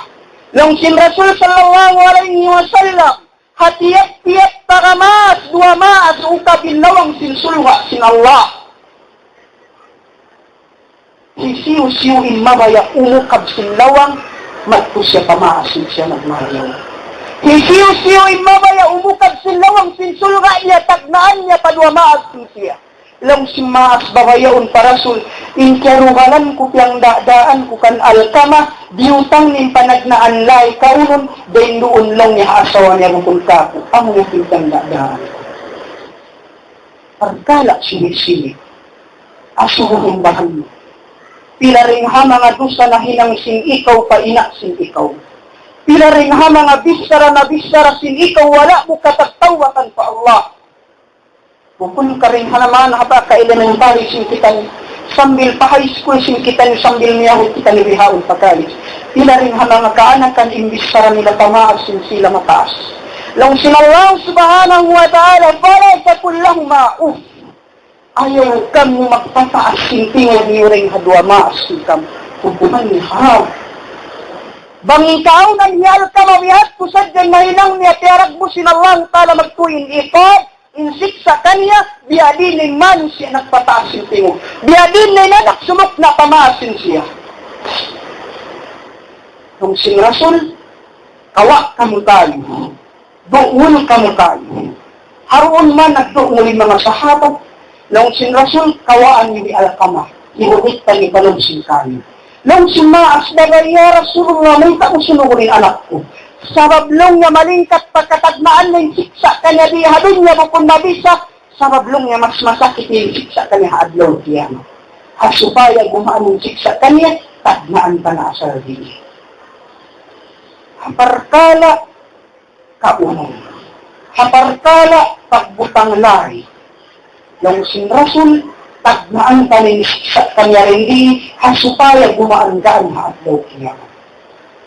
Long sin Rasul sallallahu alaihi wasallam, hatiyak-tiyak taramas, dua maas, ukabinawang sin sulwa sin Allah. Sisiw-siwin mabaya, umukab sin lawang, magpo siya pamaasin siya nagmahayaw. Hisiw-siwin mabaya, umukab sin lawang, sin sulwa niya, tagnaan niya, padua maas siya. Lang si maas babayaon parasul, inkarugalan ko tiyang daan ko kan alkama, biutang nin panagnaan lay kaunon, dahin doon lang niya asawa niya kung kako, ang mukintang daan. Pagkala sinig-sinig, asuhong bahan mo. Pila ring ha mga dusa na hinang sin ikaw, paina sin ikaw. Pila ring ha mga bisara sin ikaw, wala mo katagtawatan pa Allah. Bukun ka rin hanaman haba ka elementary sin kita ni sambil pa high school sin kita ni sambil niya kita ni bihaon pa college. Pila rin ha mga kaanakan imbis para nila pamaas sin sila mataas. Lang sin Allah subhanahu wa ta'ala, para sa kullang ma'uf. Ayaw kang magpataas sin tingog niyo rin hadwa maas sin kam. Hukuman ni ha. Bangin kao nang hiyal ka mabihat ko sa dyan mahinang niya tiarag mo sin Allah ta'ala magtuin ikot. Insik sa kanya, biadin ni man siya nagpataas sin tingog. Biadin ni nanak sumok na pamaasin siya. Nung sin Rasul, kawa kamo tayo. Doon kamo tayo. Haroon man nagdoon mga sahabat, nung sin Rasul, kawaan ni Alkama. Inulit pa ni Balong sin kayo. Nung sin Maas bagay, ya Rasulullah, may tausunurin anak ko. Sabablong niya malingkat pagkatagmaan ng siksa kanya di hadun niya bukong mabisa, sabablong niya mas masakit yung siksa kanya hadlaw diyan. Hasupaya gumaan yung siksa kanya, tagmaan pa na sa dili. Haparkala, kaunong. Haparkala, pagbutang lari. Yung sin Rasul, tagmaan pa ng siksa kanya rin di, hasupaya gumaan gaan hadlaw diyan.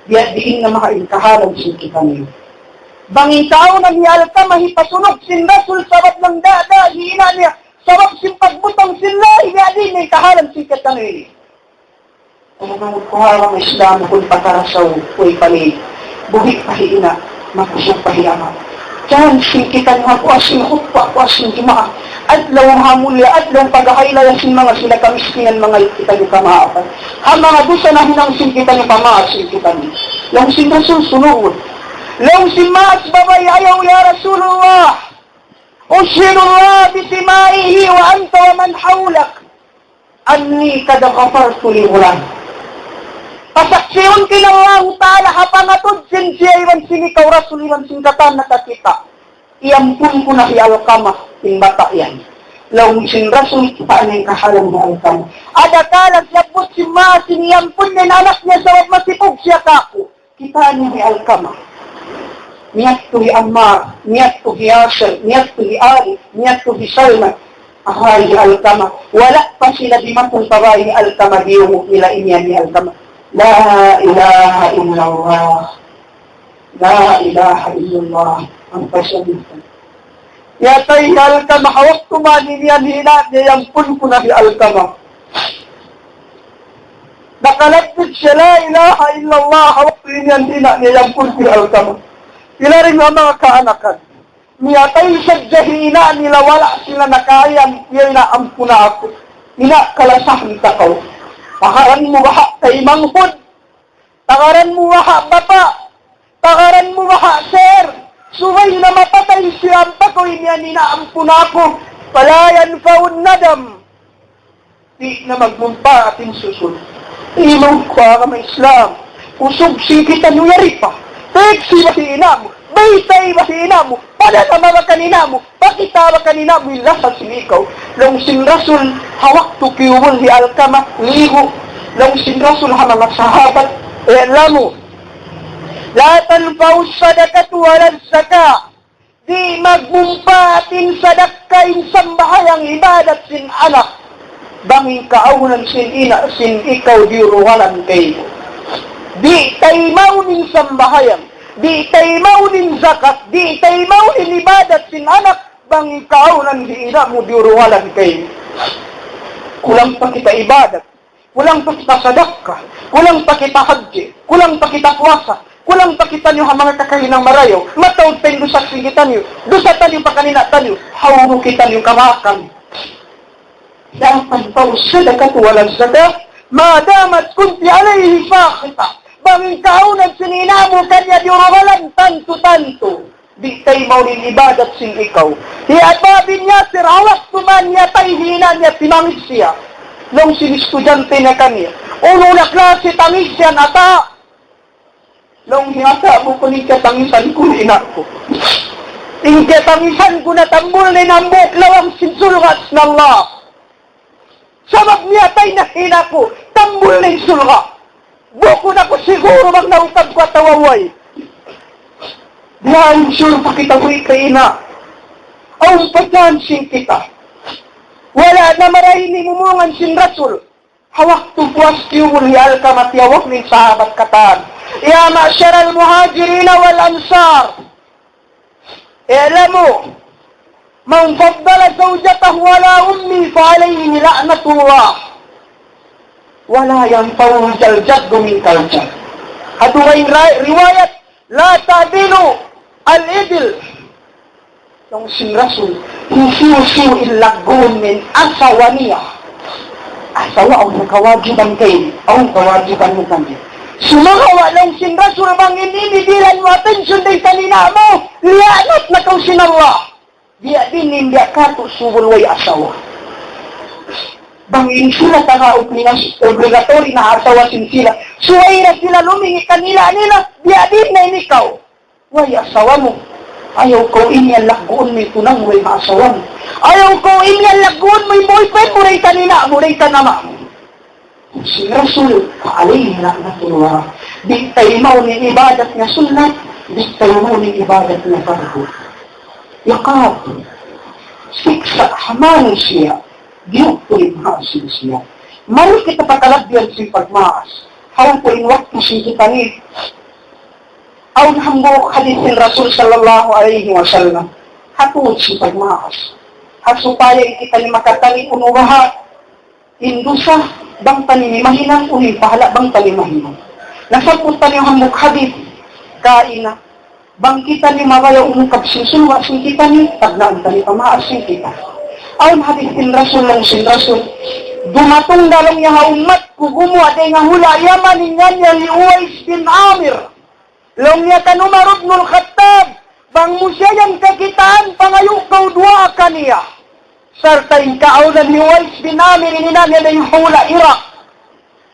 Biya diin na makainkahalan sin kita niyo. Bangin tao na hiyal ka, mahipasunog sin Rasul, sabat ng dada, hina niya, sabat sin pagbutang sin lahi, biya diin na ikahalan sin kita niyo. Kung magkuha ng Islam, kung patarasaw, kuy palig, buhik pahina, makusog pahiyama. Diyan, sin kita niyo, ako asin hukwa, ako asin jumaa, at lawang hamulya, at lawang pagkakailaya sin mga sila kamiskinan mga kita niyo kamaapan. Ang mga dusa na hinang sin kita niyo pamaas sin kita niyo. Lang sin Rasul sunod. Lang sin Maas babay ayaw ya Rasulullah. Ushirullah bisimaihi wa anta wa man hawlak. Anni kada ghafartu li ulan. Pasaksiyon kinallahu ta'ala hapangatod sin siya iwan sin ikaw Rasul iwan sin katan nakakita. Iampun ko na si Alkama in bata yan. Laung sin Rasul paan yung kahalang ni Alkama. Adakalag labot si Maas iampun din anak niya sa masipog siya kako. Kita niya ni Alkama. Niyat to hi Ammar, niyat to hi Yasir, niyat to hi Ali, niyat to hi Salman. Ahari ni Alkama. Wala pa sila di matong pabay ni Alkama, di yung nila inya ni Alkama. La ilaha illallah. La ilaha illallah. Ang pasyabitan. Yatay Alkama, hawak tumani niyan hina, niyampun ko na si Alkama. Nakalagpit siya, la ilaha illallah, hawak niyan hina, niyampun ko si Alkama. Sila rin ang mga kaanakan. Niyatay sa jahina nila, wala sila nakayan, yun na ampuna ako. Ninakalasahan takaw. Takaran mo baha kay manghod. Takaran mo baha baba. Takaran mo baha sir. Suway na mapatay siyang takoy niya, ninaampuna ako. Palayan kaun nadam. Di na magmumpa ating susunod. Ilong ko ka may Islam. Usog sikita nyo yari pa. Teksi ba si ina mo? Baytay ba si ina mo? Padatama ba kanina mo? Pakita ba kanina mo? Ilasal sinikaw. Long sin Rasul, hawak to kiwul di Alkama, liho. Long sin Rasul, mga sahabat, alam mo. La tanfa'u sadaqatu walan zaka. Di magmumpatin sadakain sambahayang ibadat sin anak. Banging kaunan sin ina sin ikaw diruwalan kayo. Di tay maunin sambahayang. Di tay maunin zakat. Di tay maunin ibadat sin anak. Banging kaunan di ina mo diruwalan kayo. Kulang pa kita ibadat. Kulang pa kita sadaka. Kulang pa kita haji. Kulang pa kita puasa. Kulang pa kita niyo ang mga kakahinang marayo. Matawag tayo sa kita niyo. Dosa tayo pa kanina tayo. Hawro kita niyo kamakan. Dapat pa usadakat walang sadaq. Madamat kunti alayhi fakita. Banging kaunan sininamo kanya diurugalan tanto-tanto. Di tayo maunin ibadat sin ikaw. Hiatbabin niya sir awak tuman niya tayo hinan niya timangis siya. Nung sinistudyante na kanya. Uno na klase tangis siya nata. Nung hinata mo ko ni katangisan ko ni ina ko. Ing katangisan ko na tambol ni nambok lawang sinsulgat ng Allah. Sabab niya tayo na ina ko, tambol ni sulga. Buko na ko siguro mag nautag ko at tawaway. Diyan sure pa kita ko ina. Ang patansin kita. Wala na marahin ni mumungan sin Rasul. Hawak tu puas kiyul yal kamatiyawak ni sahabat katan. Ya ma'syar al-muhajirin wal ansar. I'lamu man faddala zawjatahu wala ummi fa alayhi la'natullah. Wala yanfa'u al-jaddu min kal-jadd. Haduwain riwayat la ta'dilu al-idl. Yung sin Rasul husu ilagun min asawaniya. Asawa ang nakawajiban kayo. Ang kawajiban mo kami. Sumakawa lang sin Rasul bang inibilan mo atensyon day kanina mo. Lianat na kau sin Allah. Dia din dia kato subul way asawa. Bang insula tanga obligatory na asawa sin sila. Suway na sila lumingi kanila nila. Dia din na inikaw. Way asawa mo. Ayaw ko inyan lagoon may tunang way maasawa mo. Ayaw ko inyan lagoon may boyfriend mo ray kanina. Mo ray kanama mo. Si Rasul, kaalayhi la'natullah. Di tayo maunin ibadat na sunnat, di tayo maunin ibadat na fardu. Yakab, siksa hamanin siya, diyo po imhasin siya. Mari kita pakalabyan si pagmaas, harang po inwakto si kita ni. Aun hambok hadisin Rasul sallallahu alaihi wasallam, hatun si pagmaas. At supaya kita ni makatali unuwaha, indusa, bang tanimimahinang unin pahala bang tanimahinang. Nasapot tani ang hambok hadith, kaina, bang kita ni mawaya umukab sinsulwa, sin kita ni, taglaan tani pamaas sin kita. Ayon hadith sin Rasul lang sin Rasul, dumatong dalang niya ha umat, kugumu aday nga hula, yaman niya ni Uwais bin Amir. Long niya kanumar ibnul Khattab, bang musyayan kakitaan, pangayo kau dua kaniya. Serta inkaunan ni Uwais bin Amir ininanya na yung hula Iraq.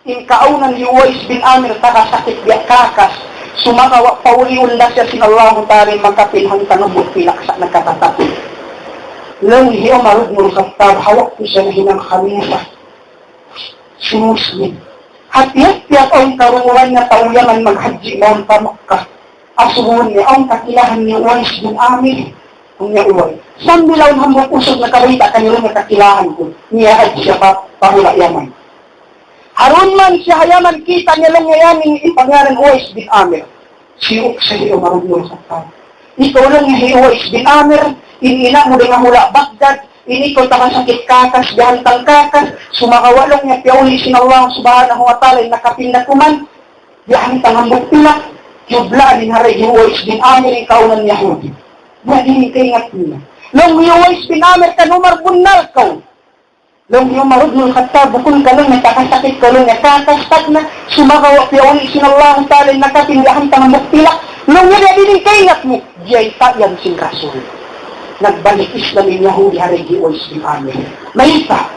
Inkaunan ni Uwais bin Amir takasakit biya kakas. Sumakawa pauliun na siya sin Allah ta'ala magkapilhang tanubot pilaksa na katatapin. Lang hiyo marugmul Khattab hawak ko siya na hinang khamisa. Si Muslim. Hati-hati ang karunguran na tauyangan maghaji noon pa Makkah. Asuhun niya ang kakilahan ni Uwais bin Amir. Kung niya uway. Sambilaw hambok usog na kabalita kanilong nakakilahan ko. Niya haji siya pahula yaman. Harun man siya yaman kita niya lang yayamin ipangalan Uwais bin Amir. Siyok sa iyo marunong sa tao. Ikaw lang niya Uwais bin Amir. Inina mo din ang hula Baghdad. Inikaw tangang sakit kakas, bihantang kakas. Sumakawalong niya piyauli sin Allah subhanahu wa ta'ala nakapinda kuman. Bihantang hambok pilak. Yubla din haray Uwais bin Amir ikaw ng Yahudi. Hindi kaingat niya. Long Uwais bin Amir kanumar bunal kau. Long marudnul Khattab bukun kalong nakakasakit kalong nakakastag na sumakawa piyauli sin Allah ta'ala nakapindahan tangang muktilak. Long niya din kaingat mo. Diyay tayan sin Rasul. Nagbalik Islam in Yahudi haray Uwais bin Amir. Mayita.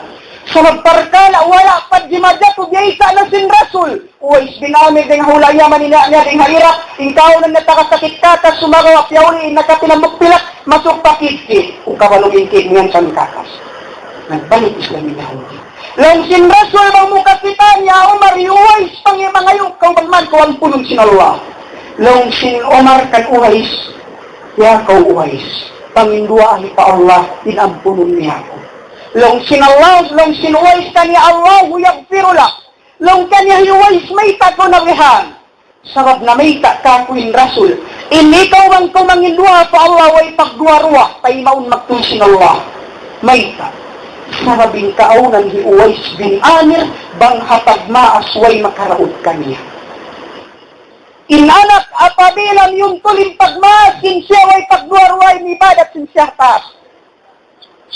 Sa magparkala, wala pa di madyato diyaysa na sin Rasul. Uwais bin Amir din hula yaman niya din hairak. Ikaw na natakasakit kakas, sumagawa piyauli, nakapinamukpilak, masuk pakikit. Kung kabalugin niyan sa kakas. Nagbalik Islam in Yahudi. Lang sin Rasul bang mukapitan niya, Umar, Uwais, pangimangayong kau bagman ko ang punong sin Allah. Long sin Omar kan Uwais, ya kau Uwais. Pangindua pa Allah, inampunon niya ako. Long sin Uwais kanya Allah, yaghfirullah. Long kanya Uwais may tako na wihan. Sarap na may kakuin Rasul. Ini kau bang kau mangindua pa Allah, way pagduwa-ruwa, pay maun magtulsin Allah. May tak. Sarabing kaunan ni Uwais bin Amir, bang hapag maasway makaraod kanya. Inanak apabilang yung tulim pagmasin siya way pagduarway ni badat sin siya taas.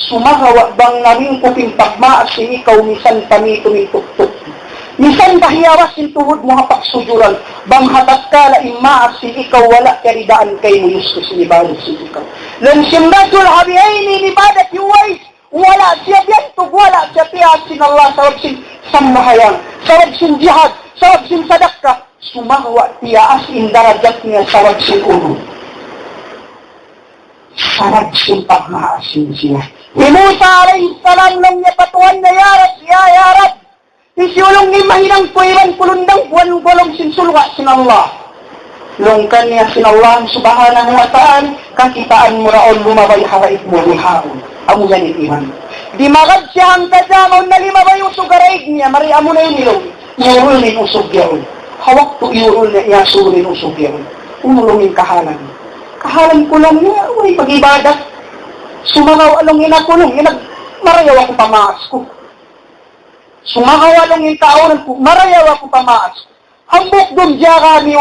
Sumahawa bang namin kuping pagmaasin ikaw misan kami tumituktuk. Misan bahiyawas sin tuhod mo hapak sujuran, bang hatak kala imaasin ikaw wala karidaan kay mo yustos ni badat sin ikaw. Lan simbatul habiyaini ni badat Uwais, wala siya biyantog, wala siya tiyasin Allah, sarap sin samahayang, sarap sin jihad, sarap sin sadaka. Sumahawa tiyaas in darajat niya sarap sin ulo. Sarap sin pagmaasin siya. Musa alayhi salam nang niya patuan na yarab. Isyulong ni mahinang puwiran kulundang buwan-bulong sin sulwa sin Allah. Lungkan niya sin Allah subhanahu wa ta'ala, kakitaan mo raon lumabay harait mo lihaon. Amo yan itihan. Di magad siya ang kadamaw na limabay usog araig niya, mari amo na yung ilong. Iurul ni usog yaon. Hawak to iurul na iasurin usog yaon. Umulungin kahalan. Kahalan ko lang niya, uy, pag-ibadat. Sumagaw along inakulong, marayaw ako pamaas ko. Sumagaw along inakaunan ko, marayaw ako pamaas. Hambok doon diya kami,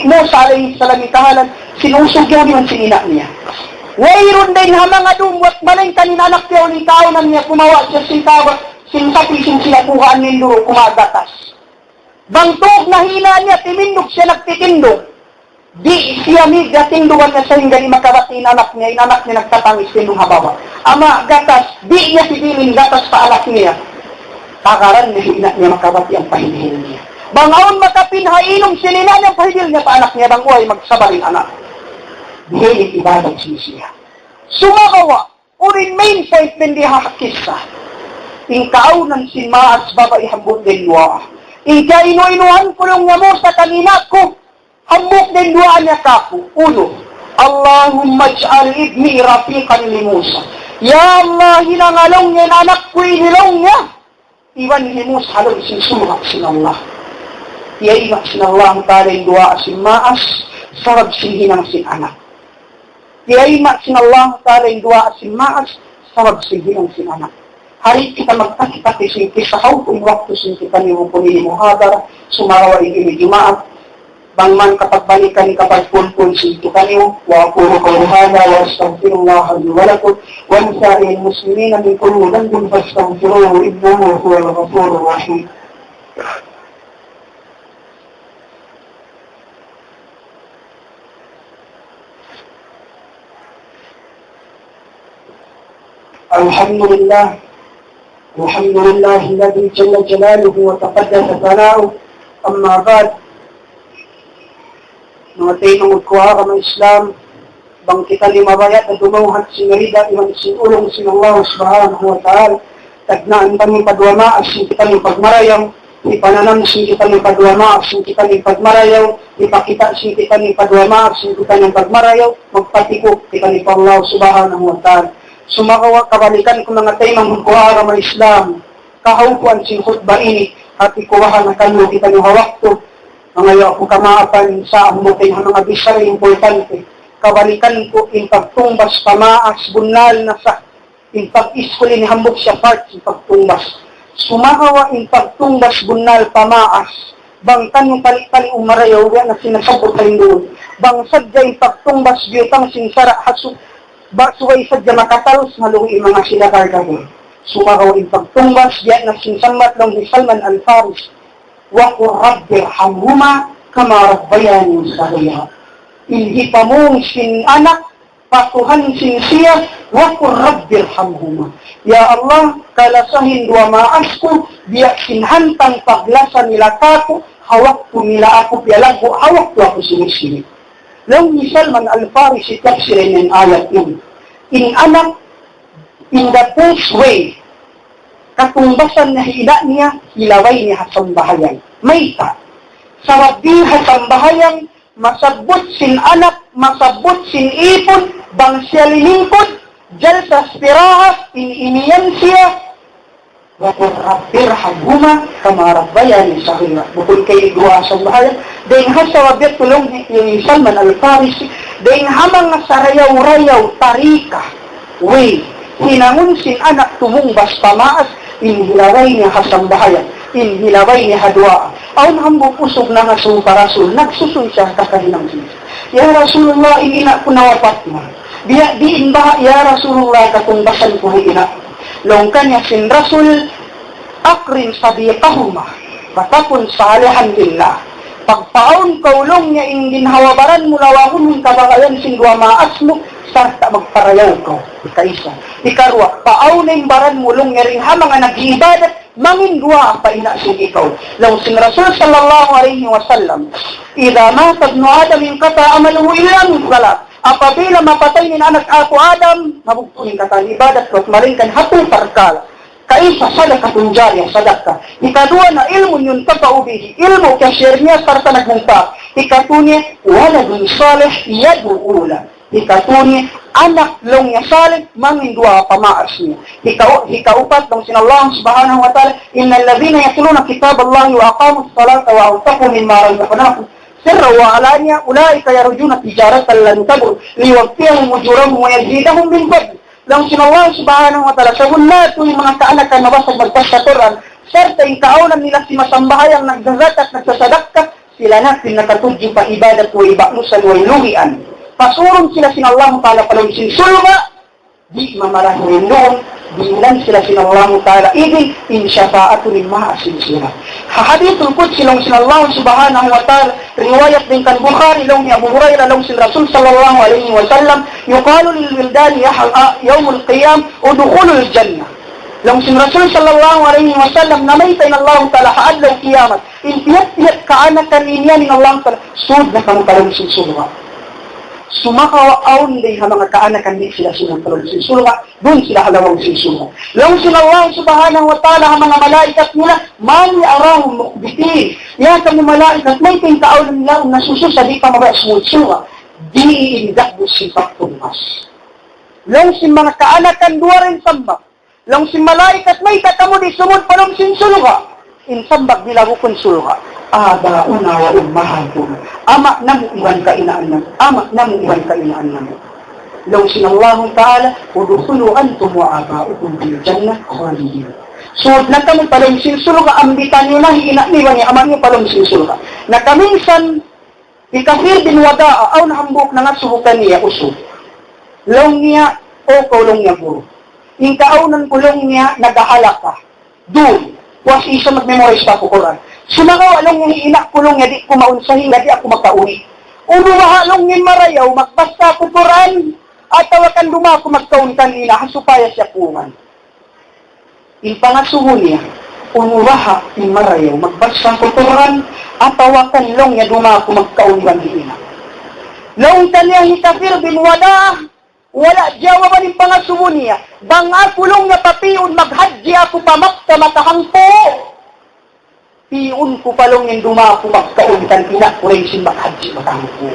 Musa alayhi salam kahalan, sinusog yaon yung sinina niya. Wayron din hamang adumwat maling kaninanak yaw ni kaunan niya kumawa siya sintawa, sintapisin sila kuhaan ninduro kumagatas. Bangtog na hina niya, timindog siya nagtitindog. Di siya miga tindugan niya sa hingga ni makabati inanak niya nagtatangis tindong hababa. Ama, gatas, di niya sibilin gatas pa alak niya. Takaran niya hina niya makabati ang pahilihil niya. Bangaon makapinhainong silina niya pahilihil niya pa anak niya, banguay magsabaling anak. Dihiling ibadat siya. Sumagawa, uring main point din di hakisa. Ingkaunan si Maas babae hambut din luwa. Ika inu-inuhan ko yung mo sa kanina ko. Hambuk din duaan niya kako. Uno, Allahumma ij'al ibni rafiqan li Musa. Ya Allah, hinangalong niya na anak ko inilong niya. Iwan ni Musa halong sinsumak sin Allah. Iaimak sin Allah ang talay dua sin Maas, sarab sin hinang sin anak. Iaimak sin Allah ang talay dua sin Maas, sarab sin hinang sin anak. Hari kita magkakipati sin kisahaw kung waktu sin kita ni mumpunili muhadara, sumarawa ini jumaat, bangman kapag balikan kapag pulpul sin kita niyo, wa akuro kauhada, wa astaghfirullah walakum, wa nisa'il muslimina min kullu dhanbin fastaghfiruhu innahu huwal ghafurur rahim. Alhamdulillah. الحمد لله الذي جل جلاله وتقدس ثناؤه. أما بعد نوتين مكوها من الإسلام بانكتا لمبايات دموها سنريدا إمن سنؤلم سن الله سبحانه وتعالى تجنان kami padwama asin kita ni pagmarayaw ipananam sin kita ni padwama asin kita ni pagmarayaw ipakita sin kita ni padwama asin kita ni pagmarayaw magpatikok kita ni Allah subhanahu wa ta'ala. Sumakawa kabalikan ko mga tayo mangkuha ng Islam. Kahawkuan sin khutba ini at ikuwahan na kanyo kita ng hawak to. Mga ako kamaapan sa amutin ng mga bisara importante. Kabalikan ko in pagtumbas pamaas bunal na sa in pag-iskulin hambok siya part in pagtumbas. Sumakawa in pagtumbas bunal pamaas. Bangkan yung pali-pali umarayaw na sinasabot tayo doon. Bang sadya in pagtumbas biyotang sinsara hasuk. Baksuway sadya makatalos maluhi mga sila kargahon. Sumakaw in pagtumbas diyan na sinsambat lang ni Salman al-Faris. Wa qur rabbi irhamhuma kama rabbayani saghira. Ilhi pamong sin anak patuhan sin siya wa qur rabbi irhamhuma. Ya Allah, kalasahin dua maas ko biya sinhantang paglasan nila kako hawak ko nila ako pialago hawak ko ako sinisili. Law ni Salman al-Farisi tafsirin ng ayat yun. In anak, in the first way, katumbasan na hila niya, ilaway niya hasambahayan. May ta, sa rabbi hasambahayan, masabot sin anak, masabot sin ipon, bang siya lilingkod, jal sa spiraha, iniyan siya, Bukul Rabbir Haguma Kamarabbayan Sahira. Bukul kay Iguasang Bahaya. Dahil sa wabiyat tulong yung Salman Al-Farisi. Dahil hamang sarayaw-rayaw tarika. Way. Hinangun sin anak tumong basta maas. Inhilaway niya hasang bahaya. Inhilaway niya hadwa. Aun hambog usog na nga supa Rasul. Nagsusun siya kakahinang siya. Ya Rasulullah, ina ko nawapat na. Diin ba, Ya Rasulullah, katungbasan ko ina. Longkan ya sin Rasul akrim sabiqahuma patapun salihan billah pagpaon kaulong niya ing ginhawabaran mulawahon ng kabagayan sin dua maas mo sarta magparayaw ko ikaisa ikarwa paonin baran mulong nga ring hamang nga nag-ibadat mangin dua pa ina sin ikaw law sin Rasul sallallahu alaihi wasallam idha mata ibnu Adam inqata amaluhu illa min salat. Apabila mapatay ni anak ako Adam, mabugtunin ka tayo ibadat ko at maringkan hatong tarkala. Kaisa sadakatun jariyah sadaka. Ikadua na ilmu yun kapaubihi. Ilmu kasyir niya sarta nagmumpa. Ikatuni, waladun salih yadu ula. Ikatuni, anak long niya salih, mangindua pamaas niya. Ikaupat ng sinallahu subhanahu wa ta'ala, innal ladhina yakuluna kitab Allah wa aqamu salata wa autaku min maral napanakun. سرا وعلانيا أولئك يرجون تجارة لن تبر ليوفيهم أجورهم ويزيدهم من فضل لو سن الله سبحانه وتعالى سهلا tuloy mga kaanak na nabasag magkasaturan serta yung kaunan nila si masambahayang nagzagat at nagsasadakka sila natin nakatudyo pa ibadat o ibaklusan o iluhian pasurong sila sin Allah ta'ala palang sinsulga di mamarahin doon bilang sila sin Allah ta'ala ibig in syafa'atu lil ma'asin sila hadithul qudsi long sin Allah subhanahu wa ta'ala riwayat din kan Bukhari long ni Abu Hurairah long sin Rasul sallallahu alaihi wasallam yuqalu lil wildan yawmul qiyam udkhulul jannah long sin Rasul sallallahu alaihi wasallam namayta in Allah ta'ala haadlaw qiyamat in piyat kaanakan niya ni Allah ta'ala sud na kang talong sin surga sumakawaon din ha mga kaanakan di sila sinuntalon sin surga dun sila halawang sin surga long sin Allah subhanahu wa ta'ala ha mga malaikat nila mali arahum mukbitin ya kami malaikat may ting kaulan nila na suso sa di pa mabaya surga di iindak do si pagtumas long sin mga kaanakan duwa rin sambak long sin malaikat may katamo di sumod palong sin surga in sambak bilagukon surga abauna wa ummahatuna ama namu iwan kainaan namu law sinallahu ta'ala udkhulu antum wa aba'ukum bil jannah khalidin so nagkamong palong sinsulga ambitan nyo na hinaniwan niya amang nyo palong sinsulga nakaminsan ikafir bin wada'a aw nahambok na nga subukan niya usog long niya o kaulong niya guru yung kaunan kulong niya nagahalak ka doon was isa mag-memorize pa ko Quran sumakaw along yung inak kulong nga di ko maunsahin nga di ako magkauli unuwahalong yung marayaw magbasta ko Quran at tawakan dumako magkauntan ina hasupaya siya kuman ipangasuhon niya unuwaha yung marayaw magbasta ko Quran at tawakan long nga dumako magkauntan ina long kanya hitafir bin wala jawaban yung pangasuhon niya bang akulong nga papiyon maghadji ako pamakta matahangpo piun ko palong yung dumako magkauntan ina ko rin sin maghadji matahangpo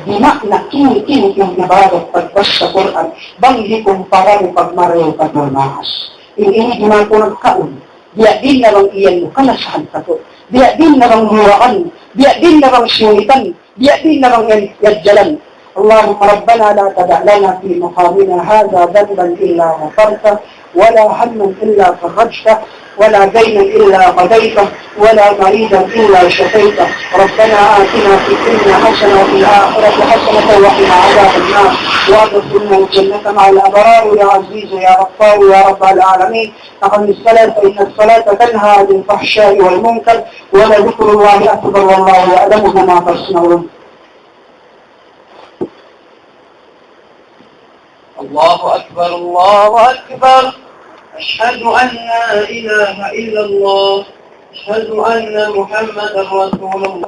di na nakinig yung nabagat pagbas sa Quran banghi kong parang pagmarayaw pagmamaas ini dumako nagkaun diya din na bang iyan mo kalasahan ka to diya din na bang huwaan diya din na bang siyunitan diya din na bang yadjalan اللهم ربنا لا تدع لنا في مقامنا هذا ذنبا إلا غفرته ولا هما إلا فرجته ولا دينا إلا قضيته ولا مريضا إلا شفيته ربنا آتنا في الدنيا حسنة وفي الآخرة حسنة وقنا عذاب النار وادخلنا الجنة مع الأبرار يا عزيز يا غفار يا رب العالمين أقم الصلاة فإن الصلاة تنهى عن الفحشاء والمنكر ولذكر الله أكبر والله يعلم ما تصنعون الله أكبر الله أكبر أشهد أن لا إله إلا الله أشهد أن محمدا رسول الله